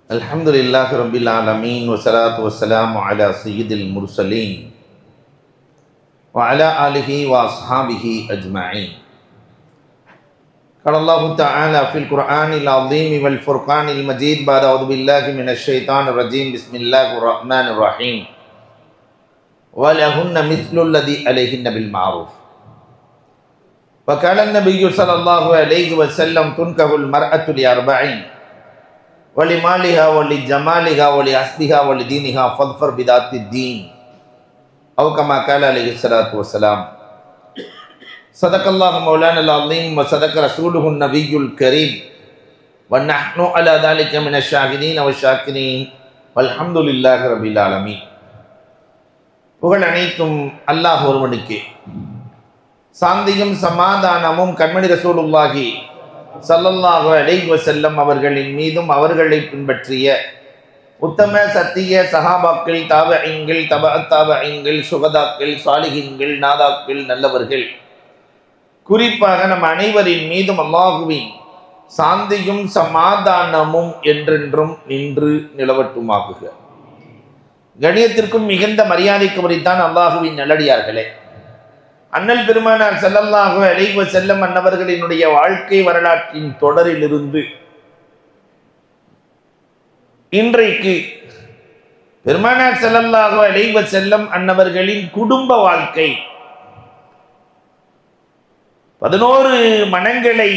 Alhamdulillah Rabbil Alameen wa salatu wa salamu ala Sayyidil Mursaleen wa ala alihi wa ashabihi ajma'in. Qala Allahu ta'ala fil Qur'anil azim wal furqanil majid ba'da a'udhu billahi minash shaitanir rajim bismillahir rahmanir rahim wa lahunna mithlu alladhi alayhinna bil ma'ruf wa qala an-nabiyyu sallallahu alayhi wa sallam tunkahul mar'atu li arba'in wali maliha wali jamaliha wali asliha wali diniha fadfar bidati din aw kama qala alayhi salatu wassalam. Sadaqallahu maulana al-azim wa sadaqa rasuluhu an-nabiyyul karim wa nahnu ala dhalika minash shahidin wa shakirin walhamdulillahi rabbil alamin. புகழ் அனைத்தும் அல்லாஹ் ஒருவனுக்கே. சாந்தியும் சமாதானமும் கண்மணி ரசூலுல்லாஹி ஸல்லல்லாஹு அலைஹி வஸல்லம் அவர்களின் மீதும் அவர்களை பின்பற்றிய உத்தம சத்திய சஹாபாக்கள், தாபஈன்கள், தபஅத் தாபஈன்கள், சுகதாக்கள், சாலிஹீன்கள், நாதாக்கள், நல்லவர்கள், குறிப்பாக நம் அனைவரின் மீதும் அல்லாஹுவின் சாந்தியும் சமாதானமும் என்றென்றும் நின்று நிலவட்டுமாகுக. கணியத்திற்கும் மிகுந்த மரியாதைக்கு உரித்தான் அல்லாஹுவின் நல்லடியார்களே, அண்ணல் பெருமானார் ஸல்லல்லாஹு அலைஹி வஸல்லம் அன்னவர்களினுடைய வாழ்க்கை வரலாற்றின் தொடரிலிருந்து இன்றைக்கு பெருமானார் ஸல்லல்லாஹு அலைஹி வஸல்லம் அன்னவர்களின் குடும்ப வாழ்க்கை, 11 மனங்களை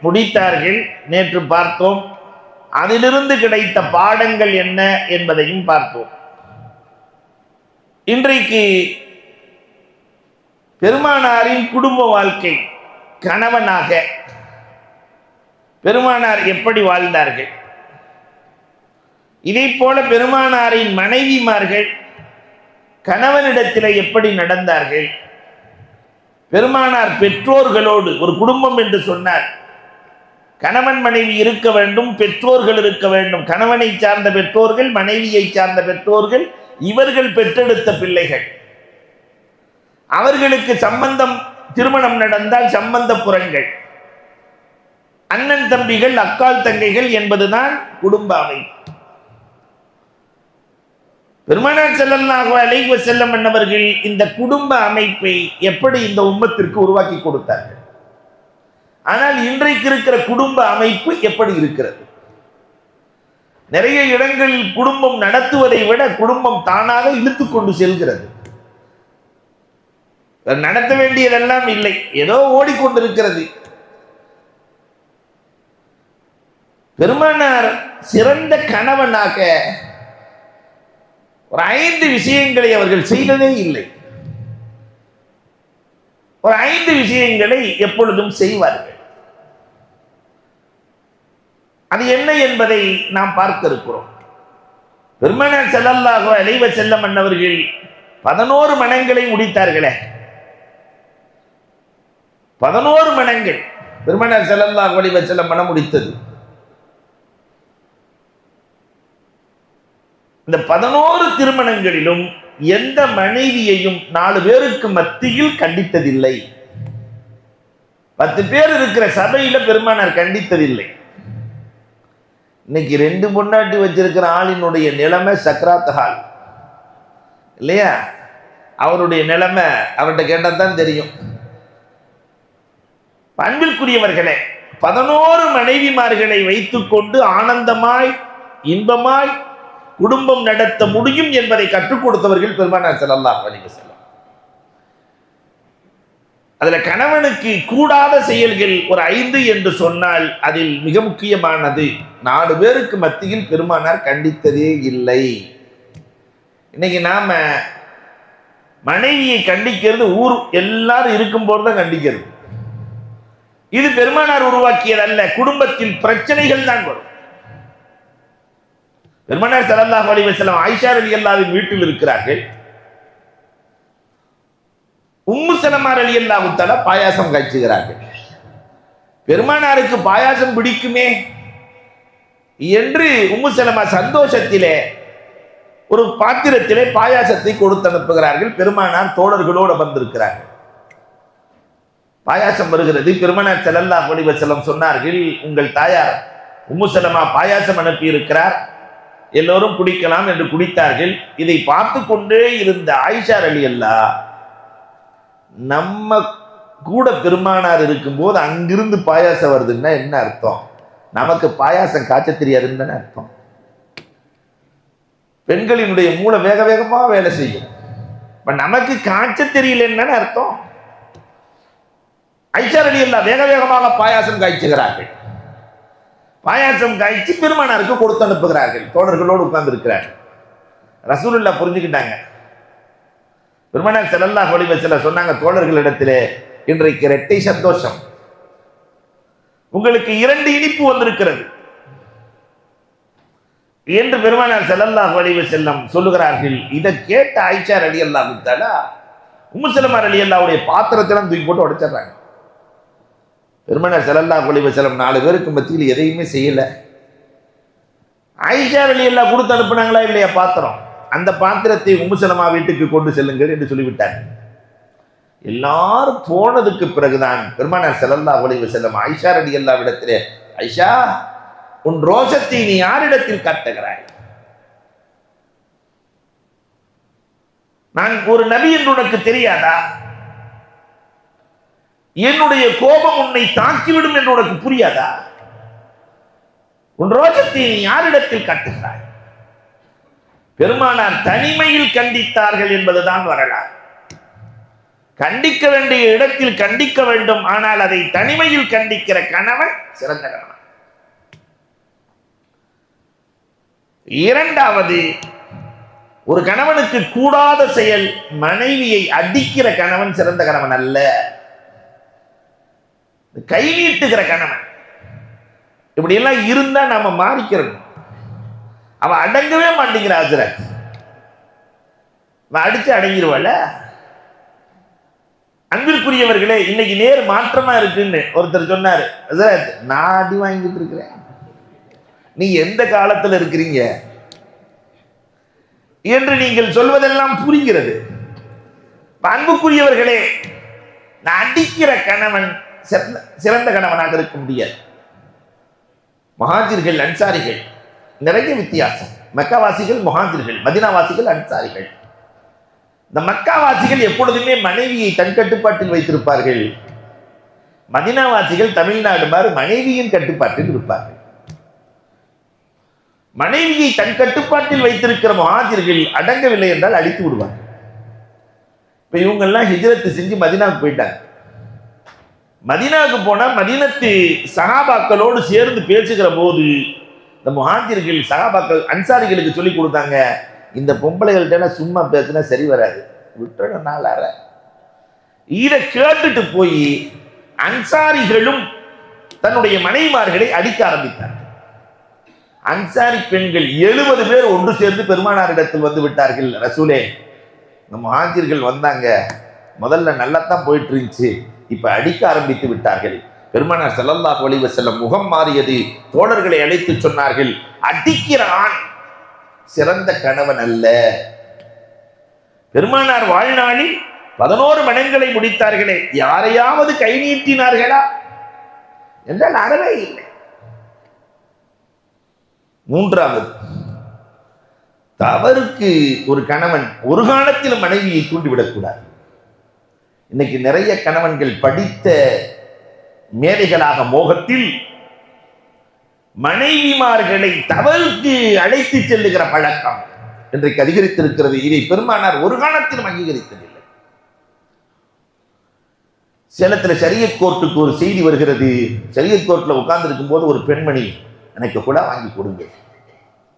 முடித்தார்கள். நேற்று பார்த்தோம். அதிலிருந்து கிடைத்த பாடங்கள் என்ன என்பதையும் பார்த்தோம். இன்றைக்கு பெருமானாரின் குடும்ப வாழ்க்கை, கணவனாக பெருமானார் எப்படி வாழ்ந்தார்கள், இதை போல பெருமானாரின் மனைவிமார்கள் கணவனிடத்தில் எப்படி நடந்தார்கள், பெருமானார் பெற்றோர்களோடு, ஒரு குடும்பம் என்று சொன்னார் கணவன் மனைவி இருக்க வேண்டும், பெற்றோர்கள் இருக்க வேண்டும், கணவனை சார்ந்த பெற்றோர்கள், மனைவியை சார்ந்த பெற்றோர்கள், இவர்கள் பெற்றெடுத்த பிள்ளைகள், அவர்களுக்கு சம்பந்தம் திருமணம் நடந்தால் சம்பந்த புறங்கள், அண்ணன் தம்பிகள், அக்கால் தங்கைகள் என்பதுதான் குடும்ப அமைப்பு. பெருமானார் ஸல்லல்லாஹு அலைஹி வஸல்லம் அன்னவர்கள் இந்த குடும்ப அமைப்பை எப்படி இந்த உம்மத்திற்கு உருவாக்கி கொடுத்தார்கள். ஆனால் இன்றைக்கு இருக்கிற குடும்ப அமைப்பு எப்படி இருக்கிறது? நிறைய இடங்களில் குடும்பம் நடத்துவதை விட குடும்பம் தானாக இழுத்து கொண்டு செல்கிறது. நடத்த வேண்டியதெல்லாம் இல்லை, ஏதோ ஓடிக்கொண்டிருக்கிறது. பெருமானார் சிறந்த கணவனாக ஒரு 5 விஷயங்களை அவர்கள் செய்ததே இல்லை. ஒரு 5 விஷயங்களை எப்பொழுதும் செய்வார்கள். அது என்ன என்பதை நாம் பார்க்க இருக்கிறோம். பெருமானார் ஸல்லல்லாஹு அலைஹி வஸல்லம் அன்னவர்கள் 11 மனங்களை முடித்தார்களே, 11 மனங்கள் பெருமானார் ஸல்லல்லாஹு அலைஹி வஸல்லம் மனம் முடித்தது. இந்த 11 திருமணங்களிலும் எந்த மனைவியையும் 4 பேருக்கு மத்தியில் கண்டித்ததில்லை. 10 பேர் இருக்கிற சபையில பெருமானார் கண்டித்ததில்லை. இன்னைக்கு 2 பொண்டாட்டி வச்சிருக்கிற ஆளினுடைய நிலைமை சக்ராத் ஹால் இல்லையா? அவருடைய நிலைமை அவர்கிட்ட கேட்டால் தெரியும். அன்பிற்குரியவர்களே, 11 மனைவிமார்களை வைத்துக் கொண்டு ஆனந்தமாய் இன்பமாய் குடும்பம் நடத்த முடியும் என்பதை கற்றுக் கொடுத்தவர்கள் பெருமானார் ஸல்லல்லாஹு அலைஹி வஸல்லம். அதுல கணவனுக்கு கூடாத செயல்கள் ஒரு 5 என்று சொன்னால் அதில் மிக முக்கியமானது 4 பேருக்கு மத்தியில் பெருமானார் கண்டித்ததே இல்லை. இன்னைக்கு நாம மனைவியை கண்டிக்கிறது ஊர் எல்லாரும் இருக்கும் போது தான் கண்டிக்கிறது. இது பெருமானார் உருவாக்கியது அல்ல. குடும்பத்தில் பிரச்சனைகள் தான் வரும். பெருமானார் ஸல்லல்லாஹு அலைஹி வஸல்லம் ஆயிஷா ரலியல்லாஹு வீட்டில் இருக்கிறார்கள். உம்மு சலமா ரலியல்லாஹு தஆலா பாயாசம் காய்ச்சுகிறார்கள். பெருமானாருக்கு பாயாசம் பிடிக்குமே என்று உம்மு சலமா சந்தோஷத்திலே ஒரு பாத்திரத்திலே பாயாசத்தை கொடுத்து அனுப்புகிறார்கள். பெருமானார் தோழர்களோடு வந்திருக்கிறார்கள். பாயாசம் வருகிறது. பெருமானார் ஸல்லல்லாஹு அலைஹி வஸல்லம் சொன்னார்கள், உங்கள் தாயார் உம்மு சலமா பாயாசம் அனுப்பி இருக்கிறார், எல்லோரும் குடிக்கலாம் என்று குடித்தார்கள். இதை பார்த்து கொண்டே இருந்த ஆயிஷா ரலியல்லாஹு நம்ம கூட பெருமானார் இருக்கும்போது அங்கிருந்து பாயாசம் வருதுன்னா என்ன அர்த்தம்? நமக்கு பாயாசம் காய்ச்ச தெரியாதுன்னு தானே அர்த்தம். பெண்களினுடைய மூளை வேக வேகமா வேலை செய்யும். இப்ப நமக்கு காய்ச்ச தெரியலன்னு அர்த்தம். ஆயிஷா ரலியல்லாஹு வேக வேகமாக பாயாசம் காய்ச்சுகிறார்கள். பாயாசம் காய்ச்சி பெருமானாருக்கு கொடுத்து அனுப்புகிறார்கள். தோழர்களோடு உட்கார்ந்து இருக்கிறார்கள். ரசூலுல்லாஹ் புரிஞ்சுக்கிட்டாங்க. பெருமானார் ஸல்லல்லாஹு அலைஹி வஸல்லம் சொன்னாங்க தோழர்களிடத்திலே, இன்றைக்கு இரட்டை சந்தோஷம், உங்களுக்கு 2 இனிப்பு வந்திருக்கிறது என்று பெருமானார் ஸல்லல்லாஹு அலைஹி வஸல்லம் சொல்லுகிறார்கள். இதை கேட்ட ஆயிஷா ரலியல்லாஹு தஆலா உம்மு ஸலமா ரலியல்லாஹுடைய பாத்திரத்தெல்லாம் தூக்கி போட்டு உடைச்சிடுறாங்க. பெருமானார் ஸல்லல்லாஹு அலைஹி வஸல்லம் 4 பேருக்கு மத்தியில் எதையுமே செய்யல. ஆயிஷா ரலியல்லாஹு கொடுத்து அனுப்புனாங்களா இல்லையா பாத்திரம்? அந்த பாத்திரத்தை உம்மு ஸலமா வீட்டுக்கு கொண்டு செல்லுங்கள் என்று சொல்லிவிட்டார். எல்லாரும் போனதுக்கு பிறகுதான் பெருமானார் ஸல்லல்லாஹு அலைஹி வஸல்லம் ஆயிஷா ரலியல்லாஹு இடத்திலே, ஆயிஷா, உன் ரோஷத்தை நீ யாரிடத்தில் காட்டுகிறாய்? நான் ஒரு நபி என்று உனக்கு தெரியாதா? என்னுடைய கோபம் உன்னை தாக்கிவிடும் என்று உனக்கு புரியாதா? உன் ரோஷத்தை நீ யாரிடத்தில் காட்டுகிறாய்? பெருமானார் தனிமையில் கண்டித்தார்கள் என்பதுதான் வரலாறு. கண்டிக்க வேண்டிய இடத்தில் கண்டிக்க வேண்டும், ஆனால் அதை தனிமையில் கண்டிக்கிற கணவன் சிறந்த கணவன். இரண்டாவது, ஒரு கணவனுக்கு கூடாத செயல், மனைவியை அடிக்கிற கணவன் சிறந்த கணவன் அல்ல. கை நீட்டுகிற கணவன் இப்படி எல்லாம் இருந்தா நாம மாறிக்கிறோம். அவன் அடங்கவே மாட்டேங்கிற ஹஜ்ரத், அடிச்சு அடங்கிடுவாள். அன்பிற்குரியவர்களே, இன்னைக்கு நேர் மாற்றமா இருக்குன்னு ஒருத்தர் சொன்னாரு, ஹஜ்ரத் நான் அடி வாங்கிட்டு இருக்கிறேன், நீ எந்த காலத்துல இருக்கிறீங்க என்று நீங்கள் சொல்வதெல்லாம் புரிகிறது. அன்புக்குரியவர்களே, நான் அடிக்கிற கணவன் சிறந்த கணவனாக இருக்க முடியாது. முஹாஜிர்கள் அன்சாரிகள் நிறைய வித்தியாசம். மக்காவாசிகள் முஹாஜிர்கள், மதீனாவாசிகள் அன்சாரிகள். இந்த மக்காவாசிகள் எப்பொழுதுமே மனைவியை தன் கட்டுப்பாட்டில் வைத்திருப்பார்கள். மதீனாவாசிகள் தமிழ்நாடு மாதிரி மனைவியின் கட்டுப்பாட்டில் இருப்பார்கள். மனைவியை தன் கட்டுப்பாட்டில் வைத்திருக்கிற முஹாஜிர்கள் அடங்கவில்லை என்றால் அடித்து விடுவார்கள். இப்ப இவங்கெல்லாம் ஹிஜ்ரத் செஞ்சு மதீனாவுக்கு போயிட்டாங்க. மதீனாவுக்கு போனா மதீனத்து சஹாபாக்களோடு சேர்ந்து பேசுகிற போது இந்த முஹாஜிர்கள் சஹாபாக்கள் அன்சாரிகளுக்கு சொல்லி கொடுத்தாங்க, இந்த பொம்பளைகள்கிட்ட சும்மா பேசினா சரி வராது, விட்டுற நாளார. இதை கேட்டுட்டு போய் அன்சாரிகளும் தன்னுடைய மனைவிமார்களை அடிக்க ஆரம்பித்தார். அன்சாரி பெண்கள் 70 பேர் ஒன்று சேர்ந்து பெருமானாரிடத்தில் வந்து விட்டார்கள். ரசூலே, இந்த முஹாஜிர்கள் வந்தாங்க, முதல்ல நல்லாத்தான் போயிட்டு இருந்துச்சு, இப்ப அடிக்க ஆரம்பித்து விட்டார்கள். பெருமானார் ஸல்லல்லாஹு அலைஹி வஸல்லம் முகம் மாறியது. தோழர்களை அழைத்து சொன்னார்கள், அடிக்கிற ஆண் சிறந்த கணவன் அல்ல. பெருமானார் வாழ்நாளில் 11 மடங்களை முடித்தார்களே, யாரையாவது கை நீட்டினார்களா என்றால் அறவே இல்லை. மூன்றாவது, தவறுக்கு ஒரு கணவன் ஒரு காலத்தில் மனைவியை தூண்டிவிடக்கூடாது. இன்னைக்கு நிறைய கணவன்கள் படித்த மேதைகளாக மோகத்தில் மனைவிமார்களை தவறுக்கு அழைத்து செல்லுகிற பழக்கம் இன்றைக்கு அதிகரித்திருக்கிறது. இதை பெருமானார் ஒரு காலத்திலும் அங்கீகரித்ததில்லை. சேலத்தில் ஷரியத் கோர்ட்டுக்கு ஒரு செய்தி வருகிறது. ஷரியத் கோர்ட்டில் உட்கார்ந்து இருக்கும் போது ஒரு பெண்மணி, எனக்கு கூட வாங்கி கொடுங்க,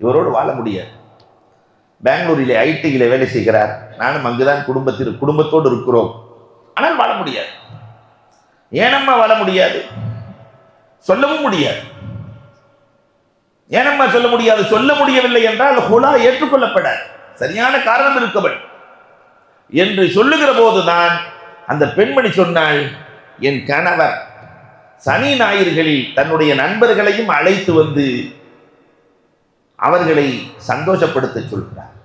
இவரோடு வாழ முடியாது, பெங்களூரிலே ஐடியில வேலை செய்கிறார், நானும் அங்குதான் குடும்பத்தோடு இருக்கிறோம், ஆனால் வாழ முடியாது. ஏனம்மா வாழ முடியாது? சொல்லவும் முடியாது. ஏனம்மா சொல்ல முடியாது? சொல்ல முடியவில்லை என்றால் ஹுலா ஏற்றுக்கொள்ளப்படாது, சரியான காரணம் இருக்கவள் என்று சொல்லுகிற போதுதான் அந்த பெண்மணி சொன்னாள், என் கணவர் சனி ஞாயிறுகளில் தன்னுடைய நண்பர்களையும் அழைத்து வந்து அவர்களை சந்தோஷப்படுத்த சொல்கிறார்.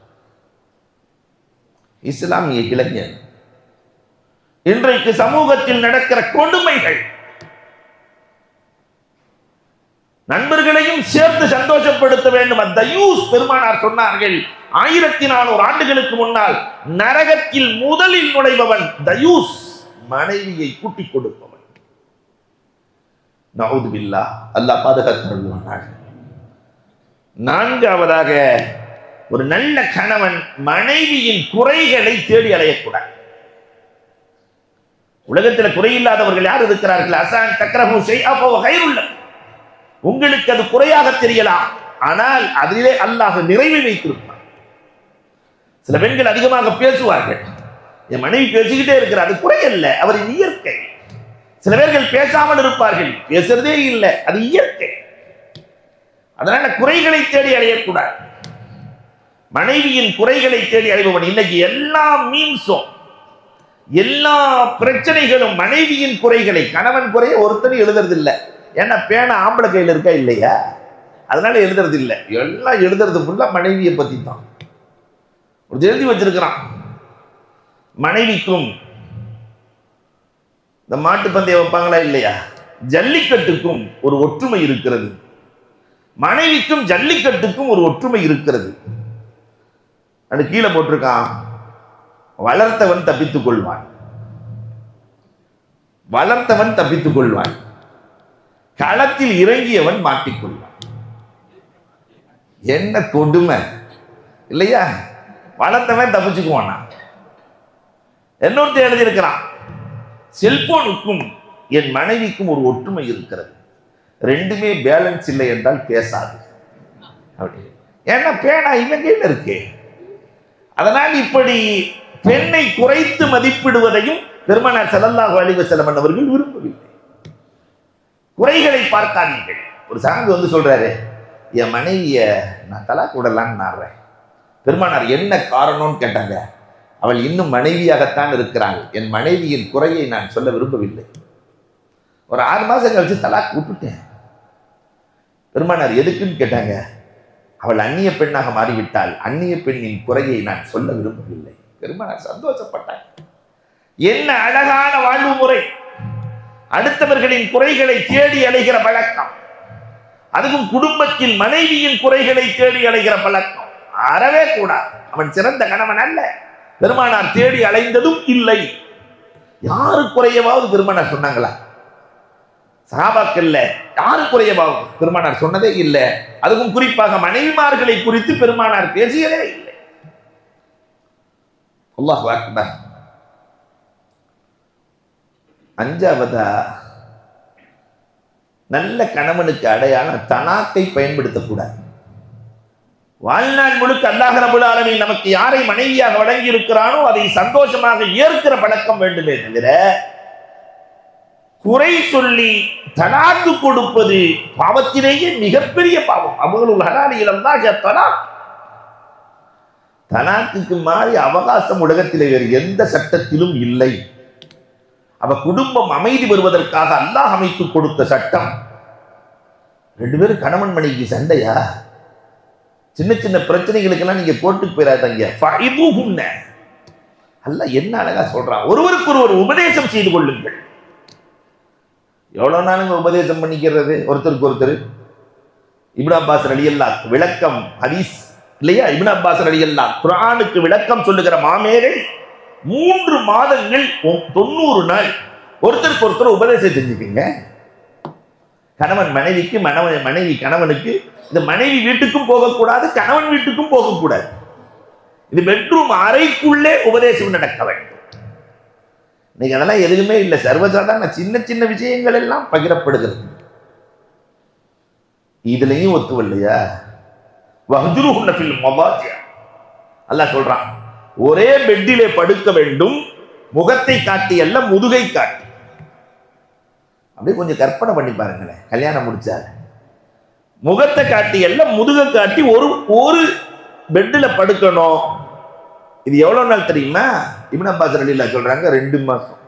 இஸ்லாமிய இளைஞர் இன்றைக்கு சமூகத்தில் நடக்கிற கொடுமைகள், நண்பர்களையும் சேர்த்து சந்தோஷப்படுத்த வேண்டும். தயூஸ் பெருமானார் சொன்னார்கள், 1400 ஆண்டுகளுக்கு முன்னால் நரகத்தில் முதலில் நுழைபவன் தயூஸ், மனைவியை கூட்டிக் கொடுப்பவன். நஊது பில்லாஹ், அல்லாஹ் பாதுகாத்து. நான்காவதாக, ஒரு நல்ல கணவன் மனைவியின் குறைகளை தேடி அலையக்கூடாது. உலகத்தில் குறையில்லாதவர்கள் யார் இருக்கிறார்கள்? அசான் தக்ரஹு ஷைஅ ஃபஹுவ கைருல் லக்கும். உங்களுக்கு அது குறையாக தெரியலாம், ஆனால் அதிலே அல்லாஹ் நிறைவை வைத்திருப்பார். சில பெண்கள் அதிகமாக பேசுவார்கள். என் மனைவி பேசிக்கிட்டே இருக்கிறார், அது குறை அல்ல, அவரின் இயற்கை. சில பேர்கள் பேசாமல் இருப்பார்கள், பேசுறதே இல்லை, அது இயற்கை. அதனால குறைகளை தேடி அடையக்கூடாது. மனைவியின் குறைகளை தேடி அடைபவன். இன்னைக்கு எல்லா மீம்ஸும் எல்லா பிரச்சனைகளும் மனைவியின் குறைகளை, கணவன் குறைய ஒருத்தரும் எழுதுறது இல்லை. ஏன்னா பேன ஆம்பளை கையில் இருக்கா இல்லையா, அதனால எழுதுறது இல்லை. எல்லாம் எழுதுறது ஃபுல்லா மனைவியை பத்தி தான். ஒரு எழுதி வச்சிருக்கிறான், மனைவிக்கும் இந்த மாட்டு பந்தயம் வைப்பாங்களா இல்லையா, ஜல்லிக்கட்டுக்கும் ஒரு ஒற்றுமை இருக்கிறது, மனைவிக்கும் ஜல்லிக்கட்டுக்கும் ஒரு ஒற்றுமை இருக்கிறது. அது கீழே போட்டிருக்கான், வளர்த்தவன் தப்பித்துக் கொள்வான், வளர்த்தவன் தப்பித்துக் கொள்வான், களத்தில் இறங்கியவன் மாட்டிக்கொள்வான். என்ன கொடுமை இல்லையா? வளர்த்தவன் தப்பிச்சுக்குவான். இன்னொருத்தர் எழுதியிருக்கிறான், செல்போனுக்கும் என் மனைவிக்கும் ஒரு ஒற்றுமை இருக்கிறது, ரெண்டுமே பேலன்ஸ் இல்லை என்றால் பேசாது அப்படி. ஏன்னா பேனா இவன் கையில் இருக்கு. அதனால் இப்படி பெண்ணை குறைத்து மதிப்பிடுவதையும் பெருமானார் ஸல்லல்லாஹு அலைஹி வஸல்லம் அவர்கள் விரும்பவில்லை. குறைகளை பார்க்காதீர்கள். ஒரு சாமி வந்து சொல்றாரு, என் மனைவிய நான் தலாக் விடலான்னு நாடுறேன். பெருமானார் என்ன காரணம்னு கேட்டாங்க. அவள் இன்னும் மனைவியாகத்தான் இருக்கிறாள், என் மனைவியின் குறையை நான் சொல்ல விரும்பவில்லை. ஒரு 6 மாசம் கழிச்சு தலாக் விட்டுட்டேன். பெருமானார் எதுக்குன்னு கேட்டாங்க. அவள் அந்நிய பெண்ணாக மாறிவிட்டால் அந்நிய பெண்ணின் குறையை நான் சொல்ல விரும்பவில்லை. பெருமானார் சந்தோஷப்பட்டார். என்ன அழகான வாழ்வு முறை! அடுத்தவர்களின் குறைகளை தேடி அலைகிற பழக்கம், அதுவும் குடும்பத்தில் மனைவியின் குறைகளை தேடி அலைகிற பழக்கம் அறவே கூடாது. அவன் சிறந்த கணவன் அல்ல, பெருமானார் தேடி அலைந்ததும் இல்லை. யாரு குறையவாவது பெருமானார் சொன்னாங்களா? சஹாபாக்கள்ல யாரு குறையவாவது பெருமானார் சொன்னதே இல்லை. அதுவும் குறிப்பாக மனைவிமார்களை குறித்து பெருமானார் பேசியதே இல்லை. அல்லாஹ் அக்பர். அஞ்சாவதா, நல்ல கணவனுக்கு அடையாளம் தலாக்கை பயன்படுத்தக்கூடாது. வாழ்நாள் முழுக்க அல்லாஹ் ரப்பல் ஆலமீன் நமக்கு யாரை மனைவியாக வழங்கி இருக்கிறானோ அதை சந்தோஷமாக ஏற்கிற பழக்கம் வேண்டுமே தவிர குறை சொல்லி தலாக்கு கொடுப்பது பாவத்திலேயே மிகப்பெரிய பாவம். அபுல் ஹலாலியிலம் தான் தலாக். தலாக்குக்கு மாறி அவகாசம் உலகத்திலே வேறு எந்த சட்டத்திலும் இல்லை. அவ குடும்பம் அமைதி வருவதற்காக அல்லாஹ் அமைத்து கொடுத்த சட்டம். 2 பேரும் கணவன் மனைவிக்கு சண்டையா? சின்ன சின்ன பிரச்சனைகளுக்கெல்லாம் நீங்க கோர்ட்டுக்கு போயிடாதீங்க. அல்லாஹ் என்ன அழகா சொல்றான், ஒருவருக்கு ஒருவர் உபதேசம் செய்து கொள்ளுங்கள். எவ்வளவு நாளுங்க உபதேசம் பண்ணிக்கிறது ஒருத்தருக்கு ஒருத்தர்? இப்னு அப்பாஸ் ரலியல்லாஹு விளக்கம் ஹதீஸ் இல்லையா? இப்னு அப்பாஸ் ரலியல்லாஹு குர்ஆனுக்கு விளக்கம் சொல்லுகிற மாமேரை 3 மாதங்கள் 90 நாள் ஒருத்தருக்கு ஒருத்தர் உபதேசம் செஞ்சுக்கீங்க. கணவன் மனைவிக்கு, மனைவி கணவனுக்கு. இந்த மனைவி வீட்டுக்கும் போகக்கூடாது, கணவன் வீட்டுக்கும் போகக்கூடாது. இது பெட்ரூம் அறைக்குள்ளே உபதேசம் நடக்க வேண்டும். இன்னைக்கு அதெல்லாம் எதுவுமே இல்லை. சர்வசாதாரண சின்ன சின்ன விஷயங்கள் எல்லாம் பகிரப்படுகிறது. இதுலயும் ஒத்துவல்லையா? வஹ்ஜுருஹுன்ன ஃபில் மவாஜி. அல்லாஹ் சொல்றான், ஒரே பெட்டிலே படுக்க வேண்டும், முகத்தை காட்டி அல்ல, முதுகை காட்டி. அப்படியே கொஞ்சம் கற்பனை பண்ணி பாருங்களேன். கல்யாணம் முடிச்சாரு முகத்தை காட்டி அல்ல, முதுகை காட்டி ஒரு பெட்டில் படுக்கணும். இது எவ்வளவு நாள் தெரியுமா? இப்னு அப்பாஸ் ரலியல்லாஹு சொல்றாங்க 2 மாசம்.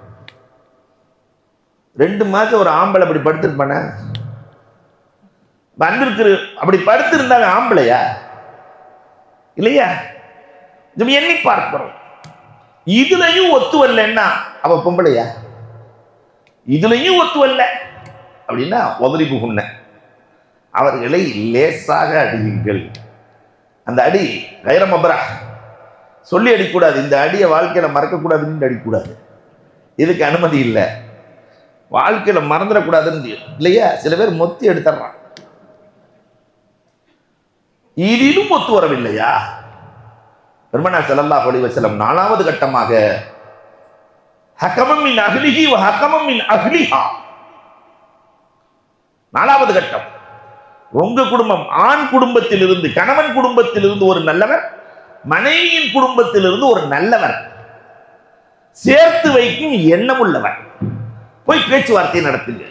2 மாசம் ஒரு ஆம்பளை அப்படி படுத்திருப்பானே? வந்திருக்கு அப்படி படுத்திருந்தாங்க ஆம்பளையா இல்லையா? எண்ணி பார்க்கிறோம். இதுலயும் ஒத்து வரலன்னா அவ பொம்பளையா? இதுலயும் ஒத்து வரல அப்படின்னா உதறிப்புகுன்ன. அவர்களை லேசாக அடியுங்கள். அந்த அடி கைரமபரா சொல்லி அடிக்கூடாது. இந்த அடியை வாழ்க்கையில மறக்கக்கூடாதுன்னு அடிக்கூடாது. இதுக்கு அனுமதி இல்லை. வாழ்க்கையில மறந்துடக்கூடாதுன்னு இல்லையா? சில பேர் மொத்தி எடுத்துறான். இதிலும் ஒத்து வரவில்லையா? பெருமானார் ஸல்லல்லாஹு அலைஹி வஸல்லம் 4வது கட்டமாக ஹகமம் மின் அஹ்லிஹி வ ஹகமம் மின் அஹ்லிஹா. 4வது கட்டம், உங்க குடும்பம் ஆண் குடும்பத்திலிருந்து, கணவன் குடும்பத்திலிருந்து ஒரு நல்லவர், மனைவியின் குடும்பத்திலிருந்து ஒரு நல்லவர், சேர்த்து வைக்கும் எண்ணம் உள்ளவர். போய் பேச்சுவார்த்தை நடத்துங்க.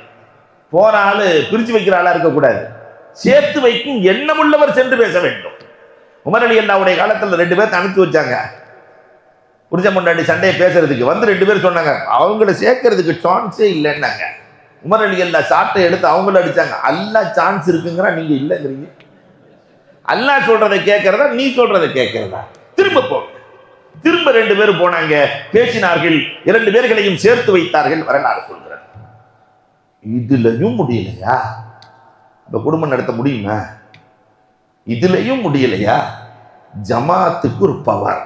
போற ஆளு பிரிச்சு வைக்கிற ஆளா இருக்கக்கூடாது. சேர்த்து வைக்கும் எண்ணம் உள்ளவர் சென்று பேச வேண்டும். உமர் ரலியல்லாஹுடைய காலத்தில் 2 பேர் அனுப்பி வச்சாங்க புரிஞ்ச முன்னாடி சண்டையை பேசுறதுக்கு. வந்து 2 பேர் சொன்னாங்க, அவங்கள சேர்க்கறதுக்கு சான்ஸே இல்லைன்னாங்க. உமர் ரலியல்லாஹு சாட்டை எடுத்து அவங்கள அடிச்சாங்க. அல்லாஹ் சான்ஸ் இருக்குங்கிறா, நீங்க இல்லைங்கிறீங்க. அல்லாஹ் சொல்றதை கேட்கறதா, நீ சொல்றதை கேட்கறதா? திரும்ப போங்க. திரும்ப 2 பேரும் போனாங்க, பேசினார்கள், 2 பேர்களையும் சேர்த்து வைத்தார்கள். வரலாறு சொல்கிறார். இதுலயும் முடியலையா? இப்ப குடும்பம் நடத்த முடியுமா? இதுலயும் முடியலையா? ஜமாத்துக்கு ஒரு பவர்.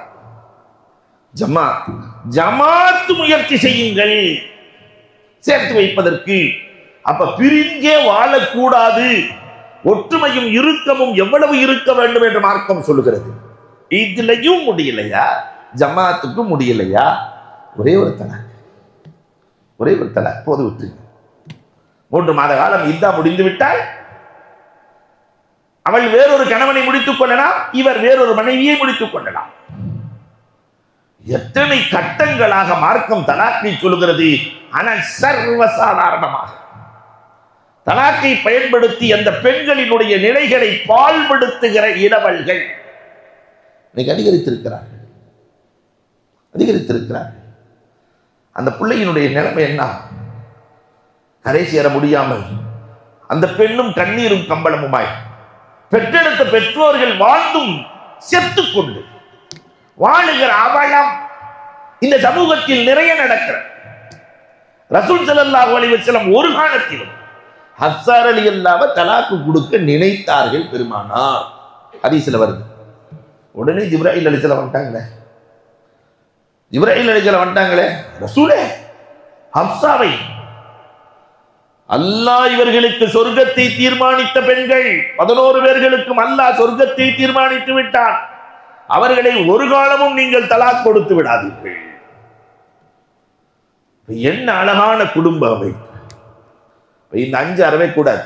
ஜமாத்து முயற்சி செய்யுங்கள் சேர்த்து வைப்பதற்கு. அப்ப பிரிஞ்சே வாழக்கூடாது. ஒற்றுமையும் இறுக்கமும் எவ்வளவு இருக்க வேண்டும் என்று மார்க்கம் சொல்லுகிறது. இதுலயும் முடியலையா? ஜமாத்துக்கு முடியலையா? ஒரே ஒரு தலாக் போது விட்டு 3 மாத காலம் இதா முடிந்து விட்டால் அவள் வேறொரு கணவனை முடித்துக் கொள்ளலாம், இவர் வேறொரு மனைவியை முடித்துக் கொள்ளலாம். எத்தனை கட்டங்களாக மார்க்கம் தலாக்கை சொல்லுகிறது. ஆனால் சர்வசாதாரணமாக தலாக்கை பயன்படுத்தி அந்த பெண்களினுடைய நிலைகளை பால்படுத்துகிற இளவல்கள் இன்னைக்கு அதிகரித்திருக்கிறார்கள். அந்த பிள்ளையினுடைய நிலைமை என்ன? கரை சேர முடியாமல் அந்த பெண்ணும் கண்ணீரும் கம்பளமுமாய், பெற்றெடுத்த பெற்றோர்கள் வாழ்ந்தும் செத்து கொண்டு வாழுகிற அவலம் இந்த சமூகத்தில் நிறைய நடக்கிறது. ரசூல் ஸல்லல்லாஹு அலைஹி வஸல்லம் ஒரு காலத்திலும் ஹஃப்ஸா ரலியல்லாஹு தலாக்கு கொடுக்க நினைத்தார்கள் பெருமானார். ஹதீஸ்ல வருது. உடனே ஜிப்ராயில் அலைஹிஸ்ஸலாம் வந்துட்டாங்களே, ரசூலே ஹஃப்ஸாவை அல்லாஹ் இவர்களுக்கு சொர்க்கத்தை தீர்மானித்த பெண்கள் 11 பேர்களுக்கும் அல்லாஹ் சொர்க்கத்தை தீர்மானித்து விட்டான். அவர்களை ஒரு காலமும் நீங்கள் தலாக் கொடுத்து விடாதீர்கள். என்ன அழகான குடும்ப அமைப்பு. இந்த 5 அறவே கூடாது.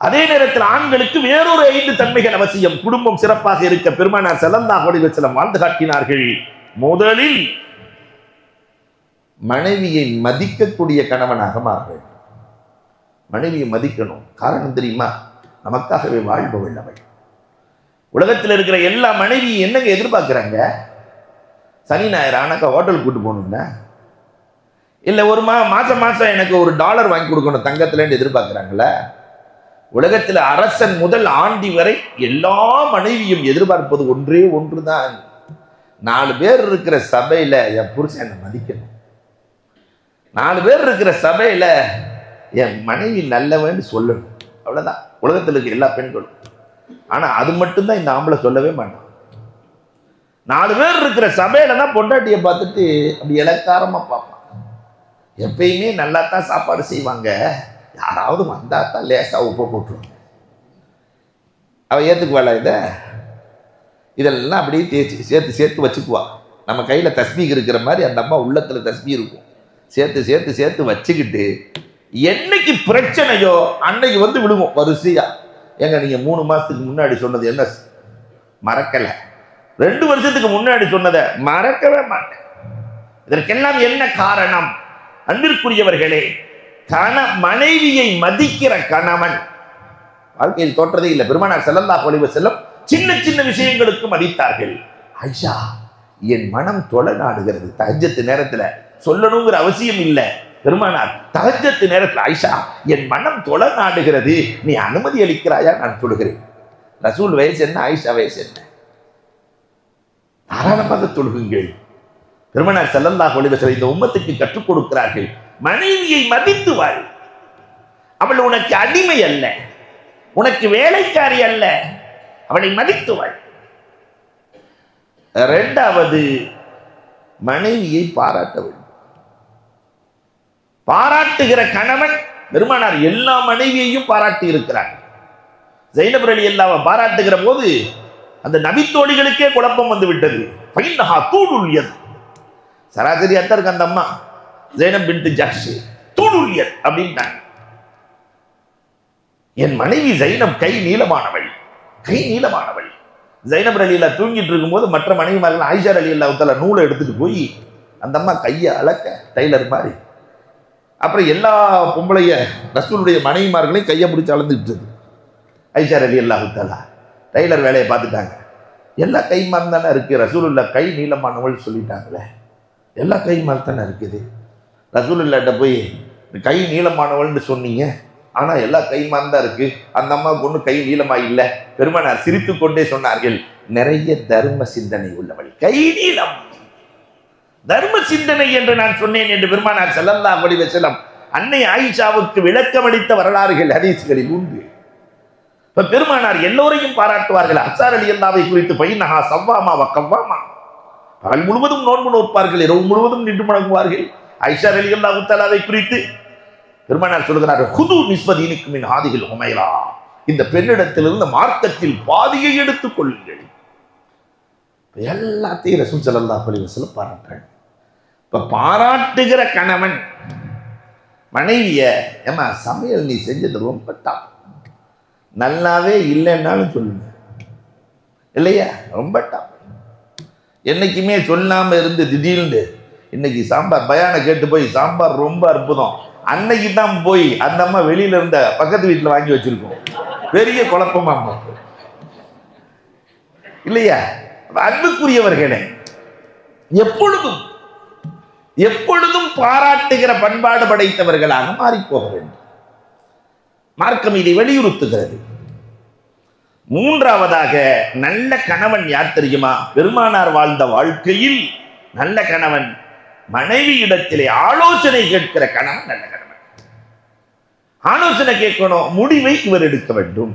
அதே நேரத்தில் ஆண்களுக்கு வேறொரு 5 தன்மைகள் அவசியம். குடும்பம் சிறப்பாக இருக்க பெருமானார் ஸல்லல்லாஹு அலைஹி வஸல்லம் வாழ்ந்து காட்டினார்கள். முதலில் மனைவியை மதிக்கக்கூடிய கணவனாக மாற வேண்டும். மனைவியை மதிக்கணும். காரணம் தெரியுமா? நமக்காகவே வாழ்பவள் அவள். உலகத்தில் இருக்கிற எல்லா மனைவியும் என்னங்க எதிர்பார்க்கிறாங்க? சனி ஞாயிறு ஆனாக்கா ஹோட்டலுக்கு கூட்டு போகணும்னா, இல்லை ஒரு மாசம் எனக்கு $1 வாங்கி கொடுக்கணும் தங்கத்திலேன்னு எதிர்பார்க்கிறாங்களா? உலகத்தில் அரசன் முதல் ஆண்டி வரை எல்லா மனைவியும் எதிர்பார்ப்பது ஒன்றே ஒன்றுதான். 4 பேர் இருக்கிற சபையில என் புருஷன் என்னை மதிக்கணும். 4 பேர் இருக்கிற சபையில என் மனைவி நல்லவன்னு சொல்லணும். அவ்வளவுதான் உலகத்தில் இருக்க எல்லா பெண்களும். ஆனா அது மட்டும்தான் இந்த ஆம்பளை சொல்லவே மாட்டான். 4 பேர் இருக்கிற சபையில தான் பொண்டாட்டியை பார்த்துட்டு அப்படி இலக்காரமா பார்ப்பான். எப்பயுமே நல்லா தான் சாப்பாடு செய்வாங்க, யாராவது வந்தா தான் லேசா உப்பு போட்டுருவாங்க. அவ ஏத்துக்குவாளா? இதெல்லாம் அப்படியே சேர்த்து வச்சுக்குவா. நம்ம கையில தஸ்மீக் இருக்கிற மாதிரி அந்த அம்மா உள்ளத்துல தஸ்மீ இருக்கும். சேர்த்து வச்சுக்கிட்டு என்னைக்கு பிரச்சனையோ அன்னைக்கு வந்து விடுவோம் வரிசையா. ஏங்க நீங்க 3 மாசத்துக்கு முன்னாடி சொன்னது என்ன மறக்கல, 2 வருஷத்துக்கு முன்னாடி சொன்னதை மறக்கவே மாட்டேன். இதற்கெல்லாம் என்ன காரணம்? அன்பிற்குரியவர்களே, மனைவியை மதிக்கிற கணவன் வாழ்க்கையில் தோற்றதே இல்லை. பெருமானார் ஸல்லல்லாஹு அலைஹி வஸல்லம் சின்ன சின்ன விஷயங்களுக்கு மதித்தார்கள். ஆயிஷா, என் மனம் தொலை நாடுகிறது. தஹஜ்ஜத் நேரத்துல சொல்லணுங்கிற அவசியம் இல்லை. பெருமானார் தஹஜ்ஜத் நேரத்தில், ஆயிஷா என் மனம் தொலை நாடுகிறது, நீ அனுமதி அளிக்கிறாயா? நான் சொல்லுகிறேன். ரசூல் வயசு என்ன, ஆயிஷா வயசு என்ன? தாராளமாக தொழுகுங்கள். பெருமானார் ஸல்லல்லாஹு அலைஹி வஸல்லம் இந்த உம்மத்துக்கு கற்றுக் கொடுக்கிறார்கள், மனைவியை மதித்து வாழ். அவள் உனக்கு அடிமை அல்ல, உனக்கு வேலைக்காரி அல்ல, அவளை மதித்துவாள். இரண்டாவது, மனைவியை பாராட்ட வேண்டும். பாராட்டுகிற கணவன், பெருமானார் எல்லா மனைவியையும் பாராட்டி இருக்கிறார். ஜைனப் ரலியல்லாஹு பாராட்டுகிற போது அந்த நபித்தோழிகளுக்கே குழப்பம் வந்து விட்டது. சராசரி அத்தருக்கு அந்த அம்மா ஜைனப் பின்த் ஜஹ்ஷ் தூளுல்யத் அப்படின்ட்டாங்க. என் மனைவி ஜைனப் கை நீளமானவள், கை நீளமானவள். ஜைனப் ரலியல்லாஹு தூங்கிட்டு இருக்கும்போது மற்ற மனைவிமார்கள் ஆயிஷா ரலியல்லாஹு தஆலா நூலை எடுத்துட்டு போய் அந்த அம்மா கையை அளக்க டைலர் மாதிரி. அப்புறம் எல்லா பொம்பளைய ரசூலுடைய மனைவிமார்களையும் கையை பிடிச்சி அளந்துட்டு ஆயிஷா ரலியல்லாஹு தஆலா டைலர் வேலையை பார்த்துட்டாங்க. எல்லா கை மாதிரி தானே இருக்கு, ரசூலுல்லாஹ் கை நீளமானவள் சொல்லிட்டாங்களே, எல்லா கை மாதிரி தானே இருக்குது. ரசூலுல்லாஹ்ட்ட போய் கை நீளமானவள்னு சொன்னீங்க, ஆனால் எல்லா கை மாதிரி தான் இருக்கு, அந்த அம்மாவுக்கு ஒன்றும் கை நீளமா இல்லை. பெருமானார் சிரித்து கொண்டே சொன்னார்கள், நிறைய தர்ம சிந்தனை உள்ளவள், கை நீளம். தர்ம சிந்தனை என்று நான் சொன்னேன் என்று பெருமானார் ஸல்லல்லாஹு அலைஹி வஸல்லம் அன்னை ஆயிஷாவுக்கு விளக்கமளித்த வரலாறுகள் ஹதீஸ்களில் உண்டு. இப்ப பெருமானார் எல்லோரையும் பாராட்டுவார்கள். அன்சார் ரலியல்லாஹு குறித்து பைனஹா சவ்வாமா வ கவ்வாமா, பகல் முழுவதும் நோன்பு நோற்பார்கள், இரவு முழுவதும் நின்று முழங்குவார்கள். ஆயிஷா ரலியல்லாஹு தஆலாவை குறித்து பெருமானார் சொல்கிறார்கள், ஹுது நிஸ்பதீனிக்கும் மின் ஹாதிஹில் ஹுமைரா, இந்த பெண்ணிடத்திலிருந்து மார்க்கத்தில் பாதியை எடுத்துக் கொள்ளுங்கள். எல்லாத்தையும் ரசூல் ஸல்லல்லாஹு அலைஹி வஸல்லம் பாராட்டுறாங்க. இப்ப பாராட்டுகிற கணவன் மனைவிய, ஏமா சமையல் நீ செஞ்சது ரொம்ப டாப், நல்லாவே இல்லைன்னாலும் சொல்லுங்க, இல்லையா, ரொம்ப டாப். என்னைக்குமே சொல்லாம இருந்து திடீர்னு இன்னைக்கு சாம்பார் பயான கேட்டு போய் சாம்பார் ரொம்ப அற்புதம், அன்னைக்கு தான் போய் அந்த அம்மா வெளியில இருந்த பக்கத்து வீட்டில் வாங்கி வச்சிருக்கோம், பெரிய குழப்பமா இல்லையா? அன்புக்குரியவர்களே, எப்பொழுதும் எப்பொழுதும் பாராட்டுகிற பண்பாடு படைத்தவர்களாக மாறி போக வேண்டும். மார்க்கம் இதை வலியுறுத்துகிறது. மூன்றாவதாக, நல்ல கணவன் யார் தெரியுமா? பெருமானார் வாழ்ந்த வாழ்க்கையில் நல்ல கணவன் மனைவி இடத்திலே ஆலோசனை கேட்கிற கணவன் நல்ல கணவன். ஆலோசனை கேட்கணும், முடிவை இவர் எடுக்க வேண்டும்.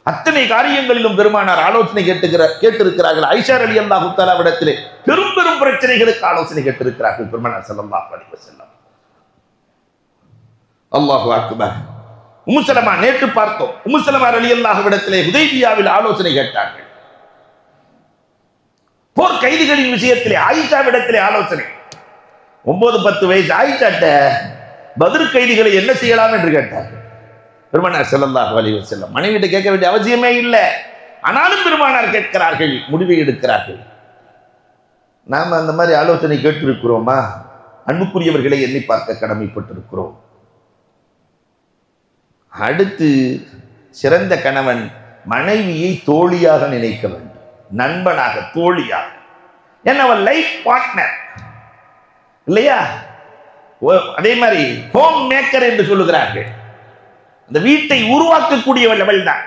அத்தனை காரியங்களிலும் பெருமானார் ஆலோசனை கேட்டிருக்கிறார்கள். ஆயிஷா ரலியல்லாஹு தஆலா இடத்திலே பெரும் பெரும் பிரச்சனைகளுக்கு ஆலோசனை கேட்டிருக்கிறார்கள் பெருமானார் ஸல்லல்லாஹு அலைஹி வஸல்லம். அல்லாஹு அக்பர். உம்மு சலமா நேற்று பார்த்தோம். உம்மு சலமா ரலியல்லாஹு இடத்திலே ஹுதைபியாவில் ஆலோசனை கேட்டார்கள். போர் கைதிகளின் விஷயத்திலே ஆயிஷாவிடத்திலே ஆலோசனை. 9-10 வயசு ஆயிஷாட்ட பத்ர் கைதிகளை என்ன செய்யலாம் என்று கேட்டார்கள் பெருமானார் ஸல்லல்லாஹு அலைஹி வஸல்லம். மனைவிட்ட கேட்க வேண்டிய அவசியமே இல்லை, ஆனாலும் பெருமானார் கேட்கிறார்கள், முடிவை எடுக்கிறார்கள். நாம் அந்த மாதிரி ஆலோசனை கேட்டிருக்கிறோமா? அன்புக்குரியவர்களை எண்ணி பார்க்க கடமைப்பட்டிருக்கிறோம். அடுத்து, சிறந்த கணவன் மனைவியை தோழியாக நினைக்க வேண்டும், நண்பனாக, தோழியாக. ஏன்னா அவள் லைஃப் பார்ட்னர் இல்லையா? அதே மாதிரி ஹோம் மேக்கர் என்று சொல்லுகிறார்கள். அந்த வீட்டை உருவாக்கக்கூடியவள் அவள் தான்.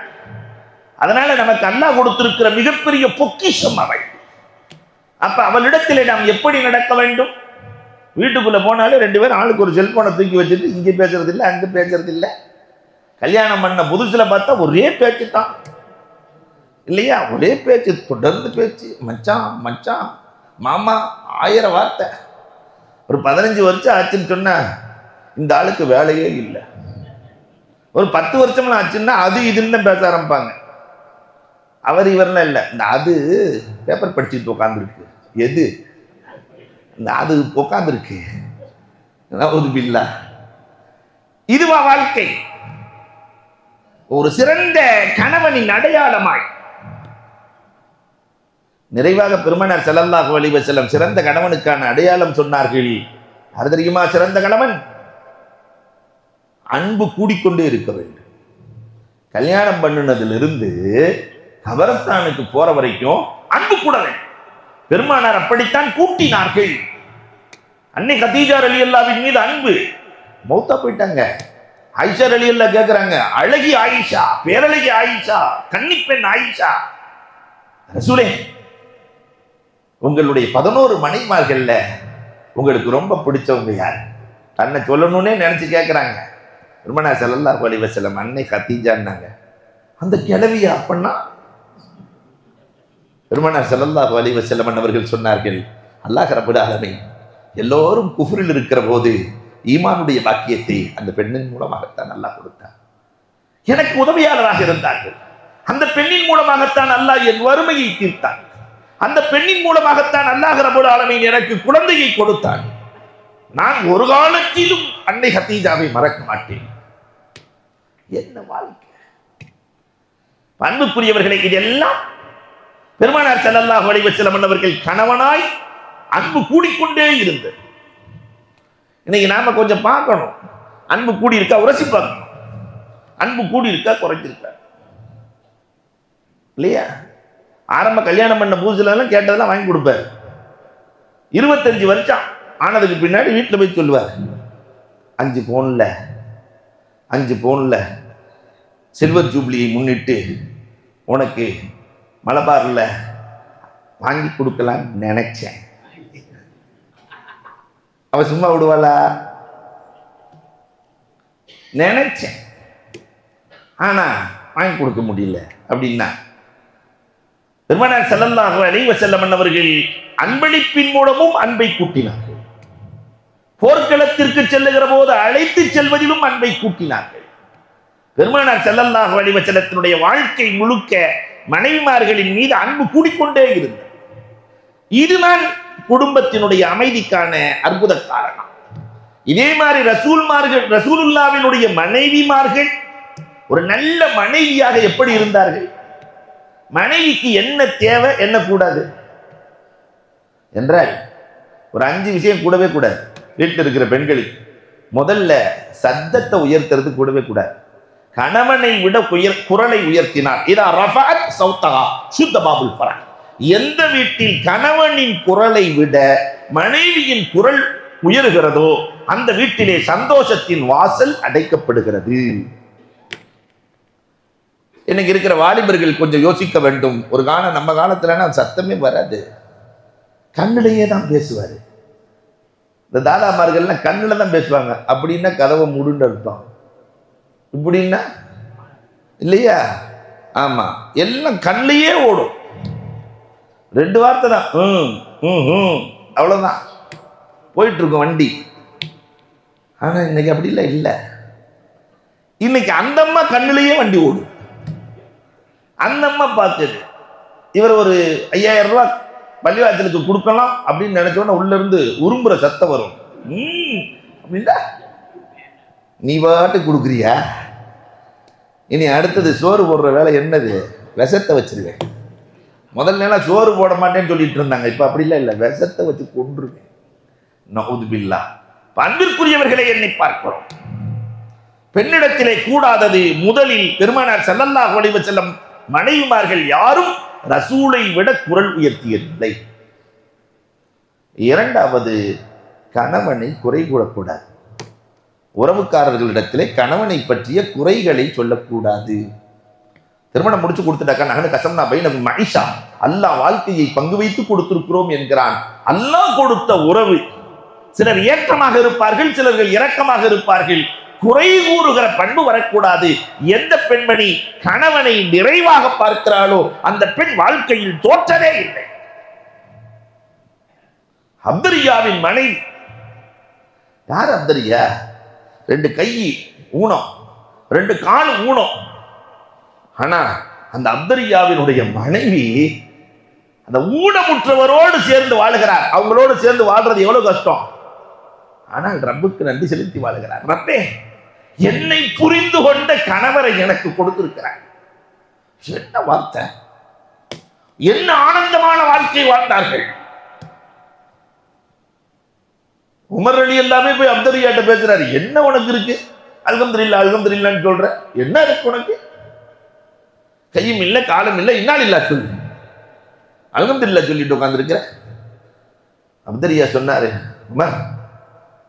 அதனால நமக்கு அல்லாஹ் கொடுத்திருக்கிற மிகப்பெரிய பொக்கிஷம் அவள். அப்ப அவளிடத்திலே நாம் எப்படி நடக்க வேண்டும்? வீட்டுக்குள்ள போனாலும் 2 பேரும் ஆளுக்கு ஒரு செல்போனை தூக்கி வச்சுட்டு இங்கே பேசுறது இல்லை, அங்கே பேசுறது இல்லை. கல்யாணம் பண்ண புதுசுல பார்த்தா ஒரே பேச்சு தான் இல்லையா? ஒரே பேச்சு, தொடர்ந்து பேச்சு, மச்சான் மச்சான் மாமா, 1000 வார்த்தை. ஒரு 15 வருஷம் ஆச்சுன்னு சொன்னா இந்த ஆளுக்கு வேலையே இல்லை. ஒரு 10 வருஷம்லாம் ஆச்சுன்னா அது இதுன்னு பேச ஆரம்பிப்பாங்க. அவர் இவரெல்லாம் இல்லை, இந்த அது பேப்பர் படிச்சுட்டு உட்காந்துருக்கு, எது இந்த அது உட்காந்துருக்கு, பில்லா. இதுவா வாழ்க்கை? ஒரு சிறந்த கணவனின் அடையாளமாய் நிறைவாக பெருமானார் ஸல்லல்லாஹு அலைஹி வஸல்லம் சிறந்த கணவனுக்கான அடையாளம் சொன்னார்கள். அது தெரியுமா? சிறந்த கணவன் அன்பு கூடிக்கொண்டே இருக்க வேண்டும். கல்யாணம் பண்ணினதிலிருந்து கபரஸ்தானுக்கு போற வரைக்கும் அன்பு கூட வேண்டும். பெருமானார் அப்படித்தான் கூட்டினார்கள். அன்னை கதீஜா ரலியல்லாஹு மீது அன்பு. மௌத்தா போயிட்டாங்க. ஆயிஷா ரலியல்லாஹு கேட்கிறாங்க, அழகி ஆயிஷா, பேரழகி ஆயிஷா, கன்னிப்பெண் ஆயிஷா, ரசூலே உங்களுடைய 11 மனைவிமார்கள்ல உங்களுக்கு ரொம்ப பிடிச்சவங்க யார்? தன்னை சொல்லணும்னே நினைச்சு கேட்கிறாங்க. பெருமானார் ஸல்லல்லாஹு அலைஹி வஸல்லம் அன்னை கதீஜான்னாங்க. அந்த கிழவியா அப்படின்னா? பெருமானார் ஸல்லல்லாஹு அலைஹி வஸல்லம் அவர்கள் சொன்னார்கள், அல்லாஹ் ரப்பல் ஆலமீன் எல்லோரும் குஃப்ரில் இருக்கிற போது ஈமானுடைய பாக்கியத்தை அந்த பெண்ணின் மூலமாகத்தான் அல்லாஹ் கொடுத்தார். எனக்கு உதவியாளராக இருந்தார்கள். அந்த பெண்ணின் மூலமாகத்தான் அல்லாஹ் என் வறுமையை தீர்த்தான். அந்த பெண்ணின் மூலமாகத்தான் அல்லாஹ் ரப்பல் ஆலமீன் எனக்கு குழந்தையை கொடுத்தான். நான் ஒரு காலத்திலும் அன்னை கதீஜாவை மறக்க மாட்டேன். என்ன வாழ்க்கை! அன்புக்குரியவர்களை, இதெல்லாம் பெருமானார் ஸல்லல்லாஹு அலைஹி வஸல்லம் அவர்கள் கணவனாய் அன்பு கூடிக்கொண்டே இருந்தது. இன்னைக்கு நாம கொஞ்சம் பார்க்கணும், அன்பு கூடி இருக்கா உரசி பார்க்கணும். அன்பு கூடி இருக்கா குறைஞ்சிருக்கா இல்லையா? ஆரம்ப கல்யாணம் பண்ண புதுசுல எல்லாம் கேட்டதெல்லாம் வாங்கி கொடுப்பாரு. 25 வருஷம் ஆனதுக்கு பின்னாடி வீட்டில் போய் சொல்லுவார், 5 பவுன்ல சில்வர் ஜூப்ளியை முன்னிட்டு உனக்கு மலபாரில் வாங்கி கொடுக்கலான்னு நினைச்சேன். அவ சும்மா விடுவாளா? நினைச்சேன், ஆனா வாங்கி கொடுக்க முடியல அப்படின்னா. பெருமானார் ஸல்லல்லாஹு அலைஹி வஸல்லம் அவர்கள் அன்பளிப்பின் மூலமும் அன்பை கூட்டினார்கள். போர்க்களத்திற்கு செல்லுகிற போது அழைத்து செல்வதிலும் அன்பை கூட்டினார்கள். பெருமானார் ஸல்லல்லாஹு அலைஹி வஸல்லத்தினுடைய வாழ்க்கை முழுக்க மனைவிமார்களின் மீது அன்பு கூடிக்கொண்டே இருந்தது. இதுதான் குடும்பத்தினுடைய அமைதிக்கான அற்புத காரணம். இதே மாதிரி ரசூலுல்லாஹ்வினுடைய மனைவிமார்கள் ஒரு நல்ல மனைவியாக எப்படி இருந்தார்கள்? மனைவிக்கு என்ன தேவை, என்ன கூடாது என்றால் ஒரு 5 விஷயம் கூடவே கூடாது. வீட்டில் இருக்கிற பெண்களுக்கு முதல்ல சத்தத்தை உயர்த்துறது கூடவே கூடாது. கணவனை விட குரலை உயர்த்தினார். இதா ரஃபஅத் சௌதஹா சுத்த பாபுல் ஃபரஹ். எந்த வீட்டில் கணவனின் குரலை விட மனைவியின் குரல் உயர்கிறதோ அந்த வீட்டிலே சந்தோஷத்தின் வாசல் அடைக்கப்படுகிறது. இன்னைக்கு இருக்கிற வாலிபர்கள் கொஞ்சம் யோசிக்க வேண்டும். ஒரு காலம் நம்ம காலத்துல சத்தமே வராது, கண்ணிலேயே தான் பேசுவாரு. இந்த தாதாமார்கள்லாம் கண்ணுல தான் பேசுவாங்க. அப்படின்னா கதவை மூடுன்னு அர்த்தம். இப்படின்னா இல்லையா? ஆமா, எல்லாம் கண்ணிலேயே ஓடும். 2 வார்த்தை தான், அவ்வளவுதான் போயிட்டு இருக்கும் வண்டி. ஆனா இன்னைக்கு அப்படி இல்லை. இன்னைக்கு அந்த அம்மா கண்ணிலேயே வண்டி ஓடும். அந்த அம்மா பார்க்குது, இவர் ஒரு 5000 ரூபாய் பள்ளிவாசலுக்கு கொடுக்கலாம் அப்படின்னு நினைச்சோன்னா உள்ள இருந்து உரும்புற சத்தம் வரும். அப்படின்னா நீ பாட்டு கொடுக்குறியா? இனி அடுத்தது சோறு போடுற வேலை என்னது? விஷத்தை வச்சிருவேன். முதல்ல சோறு போட மாட்டேன்னு சொல்லிட்டு இருந்தாங்க. இப்ப அப்படிலாம் இல்லை, விஷத்தை வச்சு கொன்றுவேன். நஊது பில்லாஹ். அன்பிற்குரியவர்களை எண்ணி பார்க்கிறோம். பெண்ணிடத்திலே கூடாதது முதலில் பெருமானார் ஸல்லல்லாஹு அலைஹி வஸல்லம் மனைவிமார்கள் யாரும் ரசூலை விட குரல் உயர்த்தியதில்லை. இரண்டாவது, கணவனை குறை கூறக்கூடாது. உறவுக்காரர்களிடத்திலே கணவனை பற்றிய குறைகளை சொல்லக்கூடாது. திருமணம் முடிச்சு கொடுத்துட்டாக்கா நகன கசம்னா பைனகும் மஈஷா, அல்லாஹ் வாழ்க்கையை பங்கு வைத்து கொடுத்திருக்கிறோம் என்கிறான். அல்லாஹ் கொடுத்த உறவு, சிலர் ஏற்றமாக இருப்பார்கள், சிலர்கள் இரக்கமாக இருப்பார்கள். குறை கூறுகிற பண்பு வரக்கூடாது. எந்த பெண்மணி கணவனை நிறைவாக பார்க்கிறாளோ அந்த பெண் வாழ்க்கையில் தோற்றதே இல்லை. அப்தரியாவின் மனைவி யார்? அப்தரியா 2 கை ஊனம், 2 கால் ஊனம். ஆனா அந்த அப்தரியாவினுடைய மனைவி அந்த ஊனமுற்றவரோடு சேர்ந்து வாழுகிறார். அவங்களோடு சேர்ந்து வாழ்றது எவ்வளவு கஷ்டம். ஆனால் ரப்புக்கு நன்றி செலுத்தி வாழுகிறார். ரப்பே, என்னை புரிந்து கொண்ட கணவரை எனக்கு கொடுத்திருக்கிறார். என்ன வார்த்தை! என்ன ஆனந்தமான வாழ்க்கை வாழ்ந்தார்கள். உமர் ரலியல்லாஹு போய் அப்தரியாட்ட பேசுறாரு, என்ன உனக்கு இருக்கு? அல்ஹம்துலில்லாஹ் அல்ஹம்துலில்லாஹ்னு சொல்ற, என்ன இருக்கு உனக்கு? கையும் இல்லை காலம் இல்லை, இன்னால் இல்லா சொல்லு, அல்ஹம்துலில்லாஹ் சொல்லிட்டு உட்கார்ந்துருக்கிற. அப்தரியா சொன்னாரு, உமர்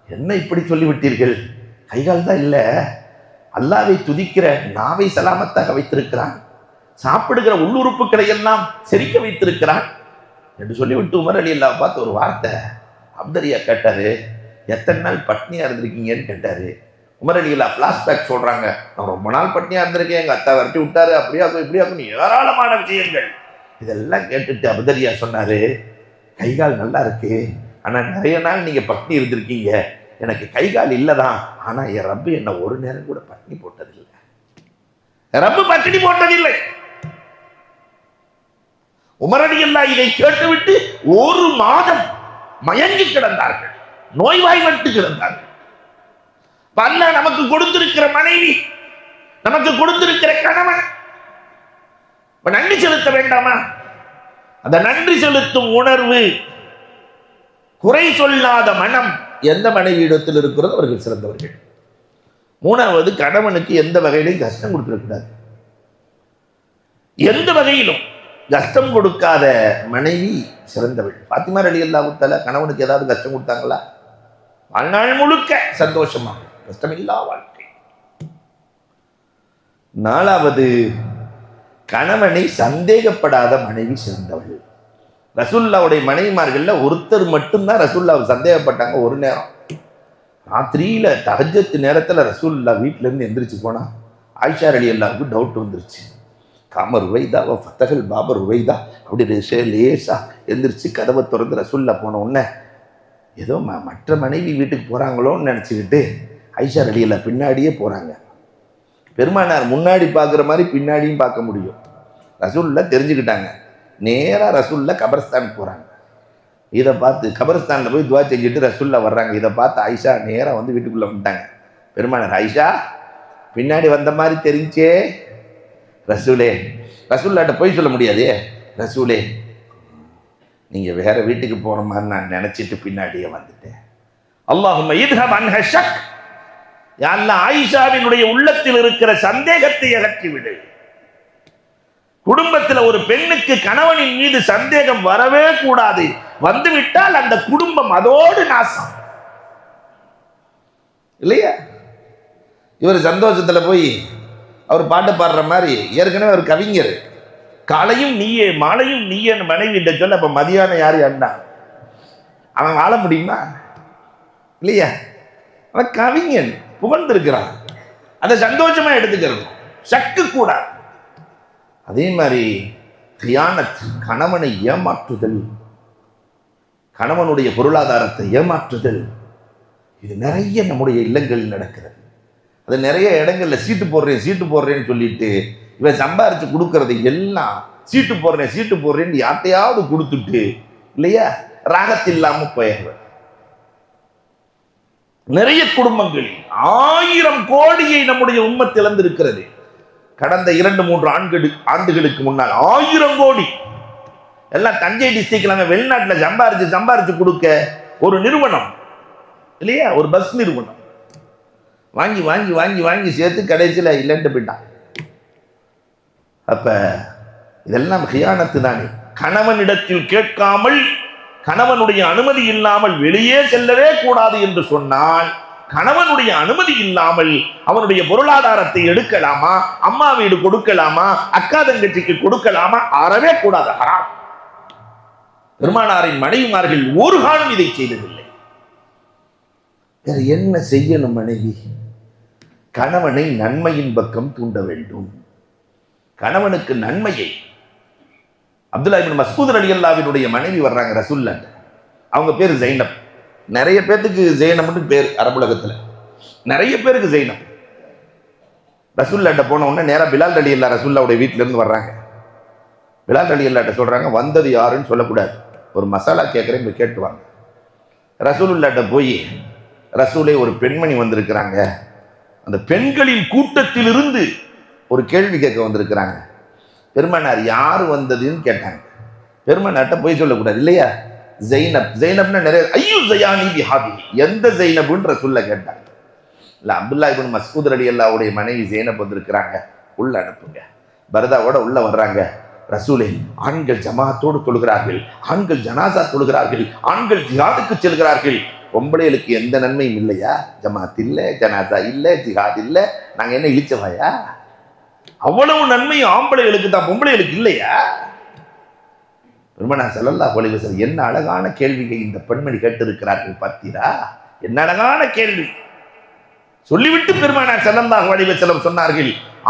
என்ன இப்படி சொல்லிவிட்டீர்கள்? கைகால் தான் இல்லை, அல்லாஹ்வை துதிக்கிற நாவை சலாமத்தாக வைத்திருக்கிறான், சாப்பிடுகிற உள்ளுறுப்புகளை எல்லாம் செரிக்க வைத்திருக்கிறான் என்று சொல்லிவிட்டு உமர் ரலியல்லாஹு பார்த்து ஒரு வார்த்தை. அப்தரியா கேட்டாரு, எத்தனை நாள் பட்னியா இருந்திருக்கீங்கன்னு கேட்டாரு. உமர் ரலியல்லாஹு ஃபிளாஷ்பேக் சொல்றாங்க, நான் ரொம்ப நாள் பட்னியா இருந்திருக்கேன், எங்க அத்தா விரட்டி விட்டாரு, அப்படியாக்கும் இப்படியாக்கும் ஏராளமான விஷயங்கள். இதெல்லாம் கேட்டுட்டு அபுதரியா சொன்னாரு, கைகால் நல்லா இருக்கு, ஆனா நிறைய நாள் நீங்க பட்னி இருந்திருக்கீங்க, எனக்கு கைகால் இல்லதான், ஆனா என் ரப்பு என்ன ஒரு நேரம் கூட பட்னி போட்டதில்லை, ரப்பு பட்னி போட்டதில்லை. உமர் ரலியல்லாஹு இதை கேட்டுவிட்டு ஒரு மாதம் மயங்கி கிடந்தார்கள், நோய்வாய்ப்பட்டு கிடந்தார்கள். அல்லாஹ் நமக்கு கொடுத்திருக்கிற மனைவி, நமக்கு கொடுத்திருக்கிற கணவன், நன்றி செலுத்த வேண்டாமா? அந்த நன்றி செலுத்தும் உணர்வு, குறை சொல்லாத மனம் எந்த மனைவி இடத்தில் இருக்கிறதோ அவர்கள் சிறந்தவர்கள். மூணாவது, கணவனுக்கு எந்த வகையிலும் கஷ்டம் கொடுத்துடக்கூடாது. எந்த வகையிலும் கஷ்டம் கொடுக்காத மனைவி சிறந்தவள். பாத்திமா ரலியல்லாஹு தஆலா கணவனுக்கு ஏதாவது கஷ்டம் கொடுத்தாங்களா? வாழ்நாள் முழுக்க சந்தோஷமா கஷ்டமில்லா வாழ்க்கை. நாலாவது, கணவனை சந்தேகப்படாத மனைவி சிறந்தவள். ரசூலுல்லாஹ்வுடைய மனைவிமார்கள்ல ஒருத்தர் மட்டும்தான் ரசூலுல்லாஹ் சந்தேகப்பட்டாங்க. ஒரு நேரம் ராத்திரியில தஹஜ்ஜத் நேரத்துல ரசூலுல்லாஹ் வீட்டுல இருந்து எந்திரிச்சு போனா ஆயிஷா ரலியல்லாஹுக்கு டவுட் வந்துருச்சு. காமர் உவைதா ஃபத்தகல் பாபர் உவைதா அப்படி லேசா எந்திரிச்சு கதவை திறந்து ரசூலுல்லாஹ் போன உடனே ஏதோ மற்ற மனைவி வீட்டுக்கு போறாங்களோன்னு நினைச்சுக்கிட்டு ஆயிஷா ரலியல்லாஹு பின்னாடியே போறாங்க. பெருமானார் முன்னாடி பார்க்குற மாதிரி பின்னாடியும் பார்க்க முடியும். ரசூலுல்லாஹ் தெரிஞ்சுக்கிட்டாங்க. நேராக ரசூலுல்லாஹ் கபர்ஸ்தானுக்கு போகிறாங்க. இதை பார்த்து கபர்ஸ்தானில் போய் துவா செஞ்சுட்டு ரசூலுல்லாஹ் வர்றாங்க. இதை பார்த்து ஆயிஷா நேராக வந்து வீட்டுக்குள்ளே வந்துட்டாங்க. பெருமானார், ஆயிஷா பின்னாடி வந்த மாதிரி தெரிஞ்சே. ரசூலே, ரசூலுல்லாஹ்ட்ட போய் சொல்ல முடியாதே. ரசூலே, நீங்கள் வேற வீட்டுக்கு போகிற மாதிரி நான் நினச்சிட்டு பின்னாடியே வந்துட்டேன். அல்லாஹும்ம இத்ஹப் அன்ஹ ஷக், யா அல்லாஹ் ஆயிஷாவினுடைய உள்ளத்தில் இருக்கிற சந்தேகத்தை அகற்றிவிடு. குடும்பத்தில் ஒரு பெண்ணுக்கு கணவனின் மீது சந்தேகம் வரவே கூடாது. வந்துவிட்டால் அந்த குடும்பம் அதோடு நாசம். இல்லையா? இவர் சந்தோஷத்துல போய் அவர் பாட்டு பாடுற மாதிரி, ஏற்கனவே ஒரு கவிஞர், காலையும் நீயே மாலையும் நீயே மனைவி சொல்ல, அப்ப மதியானம் யாரு அண்ணா அவன் வாழ முடியுமா? இல்லையா? அவன் கவிஞன் புகழ்ந்திருக்கிறான், அதை சந்தோஷமா எடுத்துக்கிறது, சக்கு கூடாது. அதே மாதிரி கியானத், கணவனை ஏமாற்றுதல், கணவனுடைய பொருளாதாரத்தை ஏமாற்றுதல், இது நிறைய நம்முடைய இல்லங்களில் நடக்கிறது. அது நிறைய இடங்கள்ல சீட்டு போடுறேன்னு சொல்லிட்டு இவன் சம்பாரிச்சு கொடுக்கறது எல்லாம் சீட்டு போடுறேன்னு யார்ட்டையாவது கொடுத்துட்டு, இல்லையா, ராகத்தில்லாம போயிடுற நிறைய குடும்பங்களில் 1000 கோடியை நம்முடைய உம்மத் இழந்திருக்கிறது. கடந்த 2-3 ஆண்டுகளுக்கு முன்னால் 1000 கோடி எல்லாம் தஞ்சை டிஸ்ட்ரிக்ட்ல வெளிநாட்டில் சம்பாரிச்சு கொடுக்க ஒரு நிறுவனம், இல்லையா, ஒரு பஸ் நிறுவனம் வாங்கி வாங்கி வாங்கி வாங்கி சேர்த்து கடைசியில் இல்லைன்ட்டு போயிட்டான். அப்ப இதெல்லாம் கியானத்து தானே. கணவனிடத்தில் கேட்காமல், கணவனுடைய அனுமதி இல்லாமல் வெளியே செல்லவே கூடாது என்று சொன்னால், கணவனுடைய அனுமதி இல்லாமல் அவனுடைய பொருளாதாரத்தை எடுக்கலாமா, அம்மா வீடு கொடுக்கலாமா, அக்கா தங்கச்சிக்கு கொடுக்கலாமா, அறவே கூடாது, ஹராம். பெருமானாரின் மனைவிமார்கள் ஒரு காலம் இதை செய்ததில்லை. வேற என்ன செய்யணும்? மனைவி கணவனை நன்மையின் பக்கம் தூண்ட வேண்டும். கணவனுக்கு நன்மையை. அப்துல்லா இப்னு மஸ்ஊத் ரலியல்லாஹுவினுடைய மனைவி வர்றாங்க ரசூலுல்லாஹ். அவங்க பேர் ஜைனப். நிறைய பேருக்கு ஜெய்னப்னு பேர் அரபுலகத்தில், நிறைய பேருக்கு ஜெய்னப். ரசூலுல்லாஹ்ட்ட போன உடனே நேராக பிலால் ரலியல்லாஹு ரசூலுல்லாஹ்வுடைய வீட்டில இருந்து வர்றாங்க. பிலால் ரலியல்லாஹ்ட்ட சொல்றாங்க, வந்தது யாருன்னு சொல்லக்கூடாது, ஒரு மசாலா கேட்குறேன், போய் கேட்டுவாங்க. ரசூலுல்லாஹ்ட்ட போய், ரசூலே ஒரு பெண்மணி வந்திருக்கிறாங்க, அந்த பெண்களின் கூட்டத்தில் இருந்து ஒரு கேள்வி கேட்க வந்திருக்கிறாங்க. பெருமானார் யார் வந்ததுன்னு கேட்டாங்க. பெருமானார்ட்ட போய் சொல்லக்கூடாது, இல்லையா? ஜெய்னப், ஜெய்னப்னா நிறைய, ஐயோ ஜயானி பிஹாபி, எந்த ஜெய்னப்னு ரசூலுல்லாஹ் கேட்டாங்க. இல்லை, அப்துல்லா இப்னு மஸ்ஊத் ரலியல்லாஹுடைய மனைவி ஜெய்னப் வந்திருக்கிறாங்க, உள்ள அனுப்புங்க. பரதாவோட உள்ள வர்றாங்க. ரசூலே, ஆண்கள் ஜமாத்தோடு தொழுகிறார்கள், ஆண்கள் ஜனாசா தொழுகிறார்கள், ஆண்கள் ஜிஹாதுக்கு செல்கிறார்கள், பொம்பளைகளுக்கு எந்த நன்மையும் இல்லையா? ஜமாத் இல்லை, ஜனாசா இல்லை, ஜிஹாத் இல்லை, நாங்க என்ன இழிச்சவாயா? அவ்வளவு நன்மையும் ஆம்பளைகளுக்கு தான், பொம்பளைகளுக்கு இல்லையா? பெருமானார் ஸல்லல்லாஹு அலைஹி வஸல்லம், என்ன அழகான கேள்வியை இந்த பெண்மணி கேட்டிருக்கிறார்கள் பார்த்தீரா? என்ன அழகான கேள்வி. சொல்லிவிட்டு பெருமானார் ஸல்லல்லாஹு அலைஹி வஸல்லம் சொன்னார்கள்,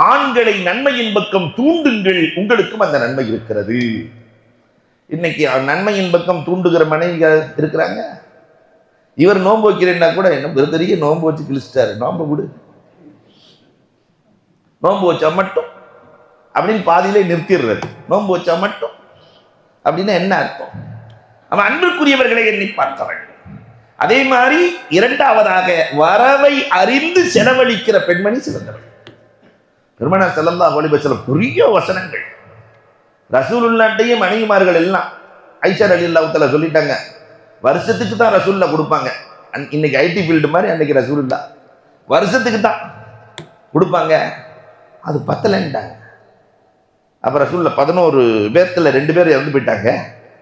ஆண்களை நன்மையின் பக்கம் தூண்டுங்கள், உங்களுக்கும் அந்த நன்மை இருக்கிறது. இன்னைக்கு நன்மையின் பக்கம் தூண்டுகிற மனைவிகள் இருக்கிறாங்க. இவர் நோன்பு வைக்கிறேன்னா கூட என்ன பெரிய நோன்பு வச்சு கிழிச்சிட்டாரு, நோன்பு விடு, நோன்பு வச்சா மட்டும் அப்படின்னு பாதியிலே நிறுத்திடுறது. நோன்பு வச்சா மட்டும் அப்படின்னா என்ன அர்த்தம்? அவன் அன்புக்குரியவர்களை எண்ணி பார்க்க வேண்டும். அதே மாதிரி இரண்டாவதாக வரவை அறிந்து செலவழிக்கிற பெண்மணி சிறந்தவள். பெருமானார் ஸல்லல்லாஹு அலைஹி வஸல்லம் பெரிய வசனங்கள். ரசூலுல்லாஹ்டைய மனைவிமார்கள் எல்லாம் ஆயிஷா ரலியல்லாஹு தஆலா சொல்லிட்டாங்க, வருஷத்துக்கு தான் ரசூலுல்லாஹ் கொடுப்பாங்க. இன்னைக்கு ஐடி ஃபீல்டு மாதிரி அன்னைக்கு ரசூலுல்லாஹ் வருஷத்துக்கு தான் கொடுப்பாங்க. அது பத்தலைன்ட்டாங்க. அப்புறம் ரசூலுல்லாஹ் 11 பேர்த்துல 2 பேர் இறந்து போயிட்டாங்க,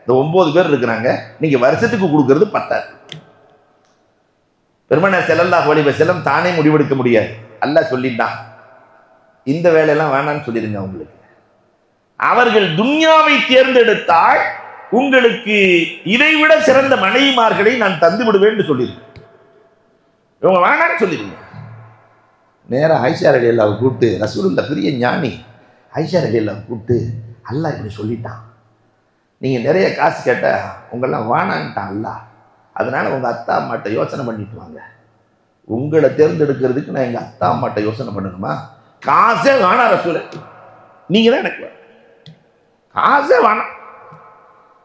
இந்த 9 பேர் இருக்கிறாங்க, நீங்க வருஷத்துக்கு கொடுக்கறது பத்தாது. பெருமானார் ஸல்லல்லாஹு அலைஹி வஸல்லம் தானே முடிவெடுக்க முடியாது, அல்லாஹ் சொல்லிட்டான், இந்த வேலையெல்லாம் வேணான்னு சொல்லிடுங்க. உங்களுக்கு அவர்கள் துன்யாவை தேர்ந்தெடுத்தால் உங்களுக்கு இதைவிட சிறந்த மனைவிமார்களை நான் தந்து விடுவேன் சொல்லிடுங்க. இவங்க வேணான்னு சொல்லிடுங்க. நேரம் ஆயிஷா ரலியல்லாஹு கூப்பிட்டு, ரசூலுல்லாஹ் பெரிய ஞானி, ஆயிஷா ரலியல்லாஹு கூப்பிட்டு, அல்லாஹ் இப்படி சொல்லிட்டான், நீங்கள் நிறைய காசு கேட்ட உங்களெல்லாம் வேணான்ட்டான் அல்லாஹ், அதனால உங்கள் அத்தா அம்மாட்ட யோசனை பண்ணிட்டு வாங்க. உங்களை தேர்ந்தெடுக்கிறதுக்கு நான் எங்கள் அத்தா அம்மாட்ட யோசனை பண்ணணுமா? காசே வேணாம் ரசூலே, நீங்கள் தான் எனக்கு காசே வேணாம்,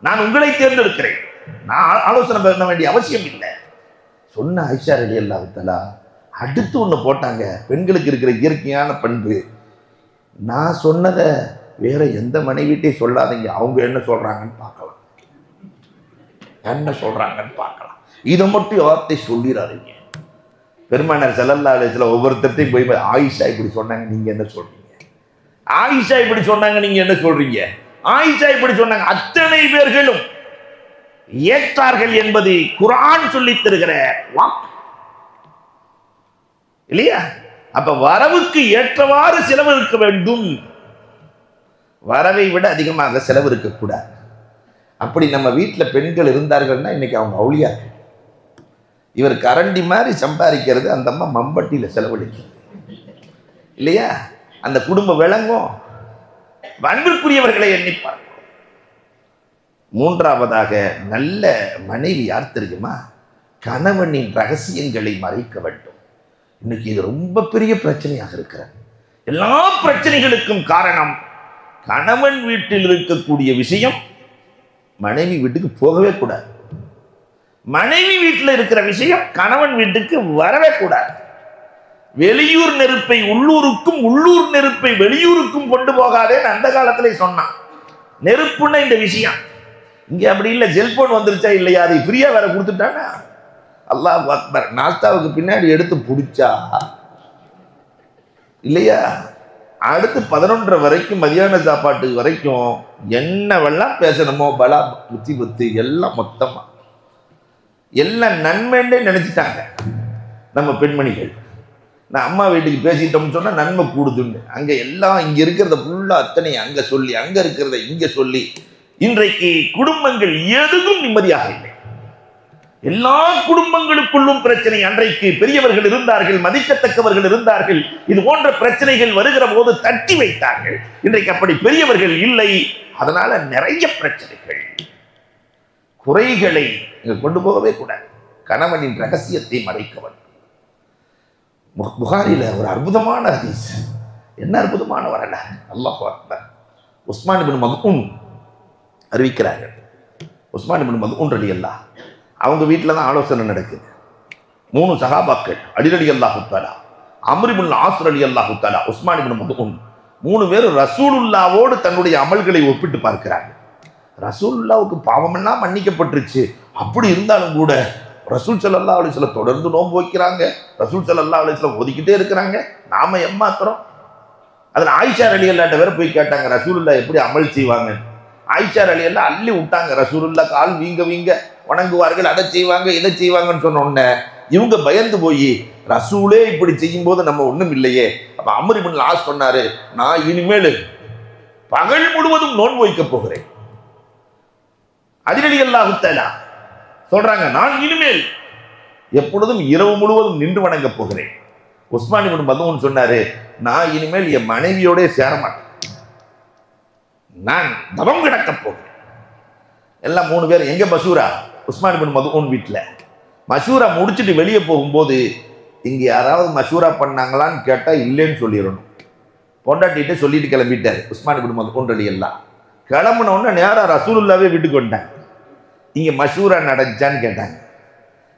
நான் உங்களை தேர்ந்தெடுக்கிறேன், நான் ஆலோசனை பண்ண வேண்டிய அவசியம் இல்லை சொன்ன ஆயிஷா ரலியல்லாஹு தஆலா அடுத்து ஒன்று போட்டாங்க. பெண்களுக்கு இருக்கிற இயற்கையான பண்பு, நான் சொன்னதை வேற எந்த மனைவிட்டையும் சொல்லாதீங்க, அவங்க என்ன சொல்றாங்கன்னு பார்க்கலாம், என்ன சொல்றாங்கன்னு பார்க்கலாம், இதை மட்டும் வார்த்தை சொல்லிடாதீங்க. பெருமானார் ஸல்லல்லாஹு அலைஹி வஸல்லம் ஒவ்வொருத்தையும் போய் ஆயிஷா இப்படி சொன்னாங்க, நீங்க என்ன சொல்றீங்க? ஆயிஷா இப்படி சொன்னாங்க, நீங்க என்ன சொல்றீங்க? ஆயிஷா இப்படி சொன்னாங்க, அத்தனை பேர்களும் ஏற்றார்கள் என்பது குர்ஆன் சொல்லித் தருகிற வாக்கு இல்லையா? அப்ப வரவுக்கு ஏற்றவாறு செலவு இருக்க வேண்டும், வரவை விட அதிகமாக செலவு இருக்கக்கூடாது. அப்படி நம்ம வீட்டில் பெண்கள் இருந்தார்கள்னா இன்னைக்கு அவங்க அவுளியார்கள். இவர் கரண்டி மாதிரி சம்பாதிக்கிறது, அந்த அம்மா மம்பட்டியில் செலவழிக்கிறது இல்லையா? அந்த குடும்ப விளங்கும். அன்பிற்குரியவர்களை எண்ணிப்பார். மூன்றாவதாக நல்ல மனைவி யார் தெரியுமா? கணவனின் ரகசியங்களை மறைக்க வேண்டும். இன்னைக்கு இது ரொம்ப பெரிய பிரச்சனையாக இருக்கிறது. எல்லா பிரச்சனைகளுக்கும் காரணம் கணவன் வீட்டில் இருக்கக்கூடிய விஷயம் மனைவி வீட்டுக்கு போகவே கூடாது, மனைவி வீட்டில் இருக்கிற விஷயம் கணவன் வீட்டுக்கு வரவே கூடாது. வெளியூர் நெருப்பை உள்ளூருக்கும், உள்ளூர் நெருப்பை வெளியூருக்கும் கொண்டு போகாதேன்னு அந்த காலத்திலே சொன்னான். நெருப்புன்னா இந்த விஷயம். இங்க அப்படி இல்லை, செல்போன் வந்துருச்சா இல்லையா, அதை ஃப்ரீயா வேற கொடுத்துட்டானா, அல்லாஹ் அக்பர், நாஸ்தாவுக்கு பின்னாடி எடுத்து பிடிச்சா இல்லையா, அடுத்து 11:30 வரைக்கும் மதியான சாப்பாட்டு வரைக்கும் என்னவெல்லாம் பேசணுமோ பலா புத்தி புத்தி எல்லாம் மொத்தமா எல்லாம் நன்மைன்னே நினைச்சிட்டாங்க நம்ம பெண்மணிகள். நான் அம்மா வீட்டுக்கு பேசிட்டோம்னு சொன்னா நன்மை கூடுதுன்னு அங்க எல்லாம் இங்க இருக்கிறத ஃபுல்லா அத்தனை அங்க சொல்லி, அங்க இருக்கிறத இங்க சொல்லி, இன்றைக்கு குடும்பங்கள் எதுவும் நிம்மதியாக இல்லை. எல்லா குடும்பங்களுக்குள்ளும் பிரச்சனை. அன்றைக்கு பெரியவர்கள் இருந்தார்கள், மதிக்கத்தக்கவர்கள் இருந்தார்கள், இது போன்ற பிரச்சனைகள் வருகிற போது தட்டி வைத்தார்கள். இன்றைக்கு அப்படி பெரியவர்கள் இல்லை, அதனால நிறைய பிரச்சனைகள். குறைகளை இங்க கொண்டு போகவே கூடாது. கணவனின் ரகசியத்தை மறைக்க வேண்டும். புகாரில ஒரு அற்புதமான ஹதீஸ். என்ன அற்புதமான வரலாறு! அல்லாஹ் அக்பர். உஸ்மான் இப்னு மத்ஊன் அறிவிக்கிறார்கள். உஸ்மான் இப்னு மத்ஊன் ரலியல்லாஹு அவங்க வீட்டில் தான் ஆலோசனை நடக்குது. 3 சஹாபாக்கள், அலி ரலியல்லாஹு தஆலா, அம்ர் இப்னு ஆஸ் ரலியல்லாஹு தஆலா, உஸ்மான் இப்னு மத்ஊன், 3 பேரும் ரசூலுல்லாவோடு தன்னுடைய அமல்களை ஒப்பிட்டு பார்க்கிறாங்க. ரசூலுல்லாவுக்கு பாவமெல்லாம் மன்னிக்கப்பட்டுருச்சு, அப்படி இருந்தாலும் கூட ரசூல் ஸல்லல்லாஹு அலைஹி வஸல்லம் தொடர்ந்து நோன்பு வைக்கிறாங்க, ரசூல் ஸல்லல்லாஹு அலைஹி வஸல்லம் ஒதுக்கிட்டே இருக்கிறாங்க, நாம ஏமாத்துறோம். அதில் ஆயிஷா ரலியல்லாஹு வேற போய் கேட்டாங்க, ரசூலுல்லாஹ் எப்படி அமல் செய்வாங்க? ஆயிஷா ரலியல்லாஹு அள்ளி விட்டாங்க. ரசூலுல்லாஹ் கால் வீங்க வீங்க வணங்குவார்கள், அதை செய்வாங்க இதை செய்வாங்கன்னு சொன்ன உடனே இவங்க பயந்து போய், ரசூலே இப்படி செய்யும் போது நம்ம ஒண்ணும் இல்லையே. அப்ப அம்ர் இப்னு ஆஸ் சொன்னாரு, நான் இனிமேல் பகல் முழுவதும் நோன்பு வைக்க போகிறேன். அலி ரலியல்லாஹு தஆலா சொல்றாங்க, நான் இனிமேல் எப்பொழுதும் இரவு முழுவதும் நின்று வணங்க போகிறேன். உஸ்மான் இப்னு மத்ஊன் சொன்னாரு, நான் இனிமேல் என் மனைவியோட சேர மாட்டேன், நான் தவம் கிடக்க போகிறேன். எல்லாம் 3 பேர் எங்க மஷூரா? உஸ்மான் இப்னு மத்ஊன் வீட்டுல. மஷூரா முடிச்சுட்டு வெளியே போகும்போது இங்க யாராவது மஷூரா பண்ணாங்களான்னு கேட்டா இல்லைன்னு சொல்லிடணும். பொண்டாட்டிட்டு சொல்லிட்டு கிளம்பிட்டாரு உஸ்மான் இப்னு மத்ஊன் ரலியல்லாஹு. கிளம்புன உடனே நேரா ரசூலுல்லாவே வீட்டுக்கு வந்தாங்க. இங்க மஷூரா நடந்துச்சான்னு கேட்டாங்க.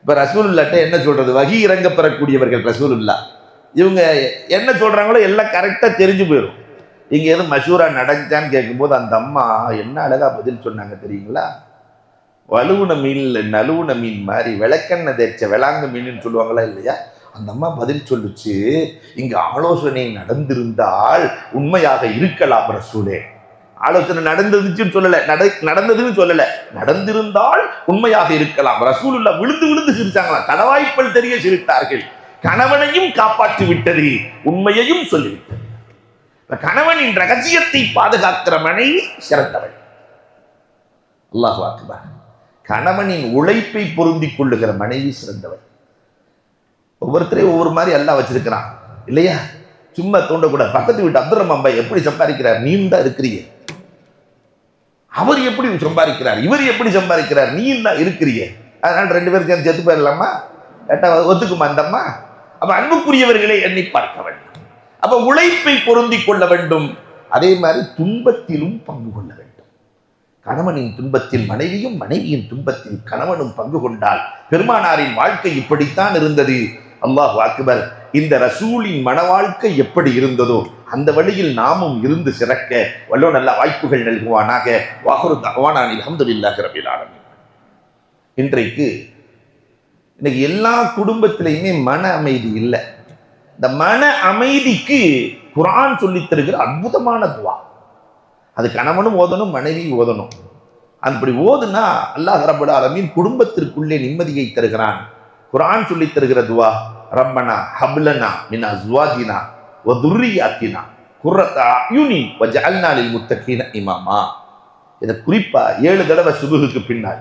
இப்ப ரசூலுல்லாட்ட என்ன சொல்றது? வஹி இறங்க பெறக்கூடியவர்கள் ரசூலுல்லா. இவங்க என்ன சொல்றாங்களோ எல்லாம் கரெக்டா தெரிஞ்சு போயிடும். இங்க எதுவும் மஷூரா நடந்துச்சான்னு கேட்கும்போது அந்த அம்மா என்ன அழகா பதில் சொன்னாங்க தெரியுங்களா? வலுவுன மீன் நலுவுன மீன் மாதிரி விளக்கெண்ண தேய்ச்ச விளாங்க மீன் சொல்லுவாங்களா இல்லையா? அந்த அம்மா பதில் சொல்லுச்சு, இங்க ஆலோசனை நடந்திருந்தால் உண்மையாக இருக்கலாம் ரசூலே. ஆலோசனை நடந்துச்சுன்னு சொல்லல, நடந்ததுன்னு சொல்லல, நடந்திருந்தால் உண்மையாக இருக்கலாம். ரசூலுல்லா விழுந்து விழுந்து சிரிச்சாங்களாம், தடவாய்ப்பல் தெரிய சிரித்தார்கள். கணவனையும் காப்பாற்றி விட்டது, உண்மையையும் சொல்லிவிட்டது. கணவனின் ரகசியத்தை பாதுகாக்கிற மனைவி சிறந்தவள். அல்லாஹ் அக்பர். கணவனின் உழைப்பை பொருந்திக் கொள்ளுகிற மனைவி சிறந்தவள். ஒவ்வொருத்தரையும் ஒவ்வொரு மாதிரி அல்லாஹ் வச்சிருக்கிறான் இல்லையா? சும்மா தோண்டக்கூடாது. பக்கத்து வீட்டு அப்துல் ரஹ்மான் பாய் எப்படி சம்பாதிக்கிறார், நீ தான் இருக்கிறீங்க. அவர் எப்படி சம்பாதிக்கிறார், இவர் எப்படி சம்பாதிக்கிறார், நீ தான் இருக்கிறீங்க. அதனால 2 பேரும் சேர்ந்து செத்து போயிடலாமா? கேட்டா ஒத்துக்குமா அந்த அம்மா? அப்ப அன்புக்குரியவர்களை எண்ணி பார்க்க வேண்டும். அப்ப உழைப்பை பொருந்திக் கொள்ள வேண்டும். அதே மாதிரி துன்பத்திலும் பங்கு கொள்ள வேண்டும். கணவனின் துன்பத்தில் மனைவியும், மனைவியின் துன்பத்தில் கணவனும் பங்கு கொண்டால் பெருமானாரின் வாழ்க்கை இப்படித்தான் இருந்தது. அல்லாஹ் அக்பர். இந்த ரசூலின் மன வாழ்க்கை எப்படி இருந்ததோ அந்த வழியில் நாமும் இருந்து சிறக்க வல்லோ நல்ல வாய்ப்புகள் நல்குவானாக. வாஹுரு தஅவானா அல்ஹம்துலில்லாஹி ரப்பில் ஆலமீன். இன்னைக்கு எல்லா குடும்பத்திலையுமே மன அமைதி இல்லை. இந்த மன அமைதிக்கு குர்ஆன் சொல்லித் தருகிற அற்புதமான துவா. அது கணவனும் ஓதணும், மனைவியும் ஓதணும். அப்படி ஓதுனா அல்லாஹ் ரப்பல் ஆலமீன் குடும்பத்திற்குள்ளே நிம்மதியை தருகிறான். குர்ஆன் சொல்லித் தருகிற துவா, ரப்பனா ஹப்லனா மின் அஸ்வாஜினா வ துர்ரியாத்தினா குர்ரத அயுனி வஜஅல்னா லில் முத்தகீன இமாமா. இத குறிப்பா 7 தடவை சுபஹுக்கு பின்னால்,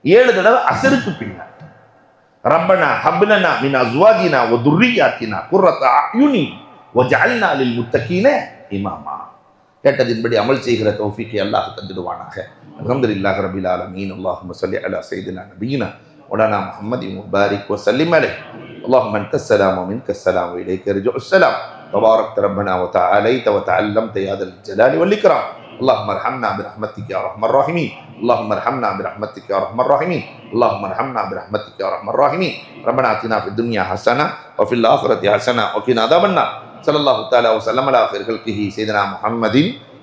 7 தடவை அஸருக்கு பின்னால். ரப்பனா ஹப்லனா மின் அஸ்வாஜினா வ துர்ரியாத்தினா குர்ரத அயுனி வஜஅல்னா லில் முத்தகீன இமாமா. கேட்டதின்படி அமல் செய்கிற தௌஃபீக்கை அல்லாஹ் தந்துடுவானாக. அல்ஹம்துலில்லாஹி ரப்பில் ஆலமீன். அல்லாஹும்ம ஸல்லி அலா ஸய்யிதினா நபியினா மௌலானா முஹம்மதின் முபாரிக் வ ஸல்லிம் அலைஹி. اللهم انت السلام ومنك السلام واليك يرجع السلام. تبارك ربنا وتعاليت وتعلمت يا ذا الجلال والاكرام. اللهم ارحمنا برحمتك يا ارحم الراحمين. اللهم ارحمنا برحمتك يا ارحم الراحمين. اللهم ارحمنا برحمتك يا ارحم الراحمين. ربنا اتنا في الدنيا حسنه وفي الاخره حسنه وقنا عذاب النار. صلى الله تعالى وسلم على خير خلقه سيدنا محمد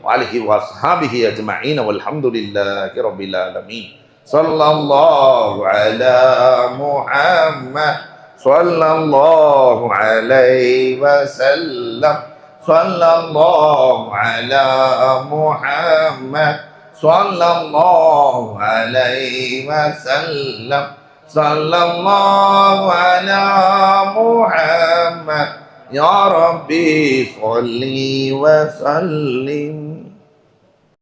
وعليه واصحابه اجمعين والحمد لله رب العالمين. صلى الله على محمد صلى الله عليه وسلم. صلى الله على محمد صلى الله عليه وسلم. صلى الله على محمد يا ربي صل وسلم.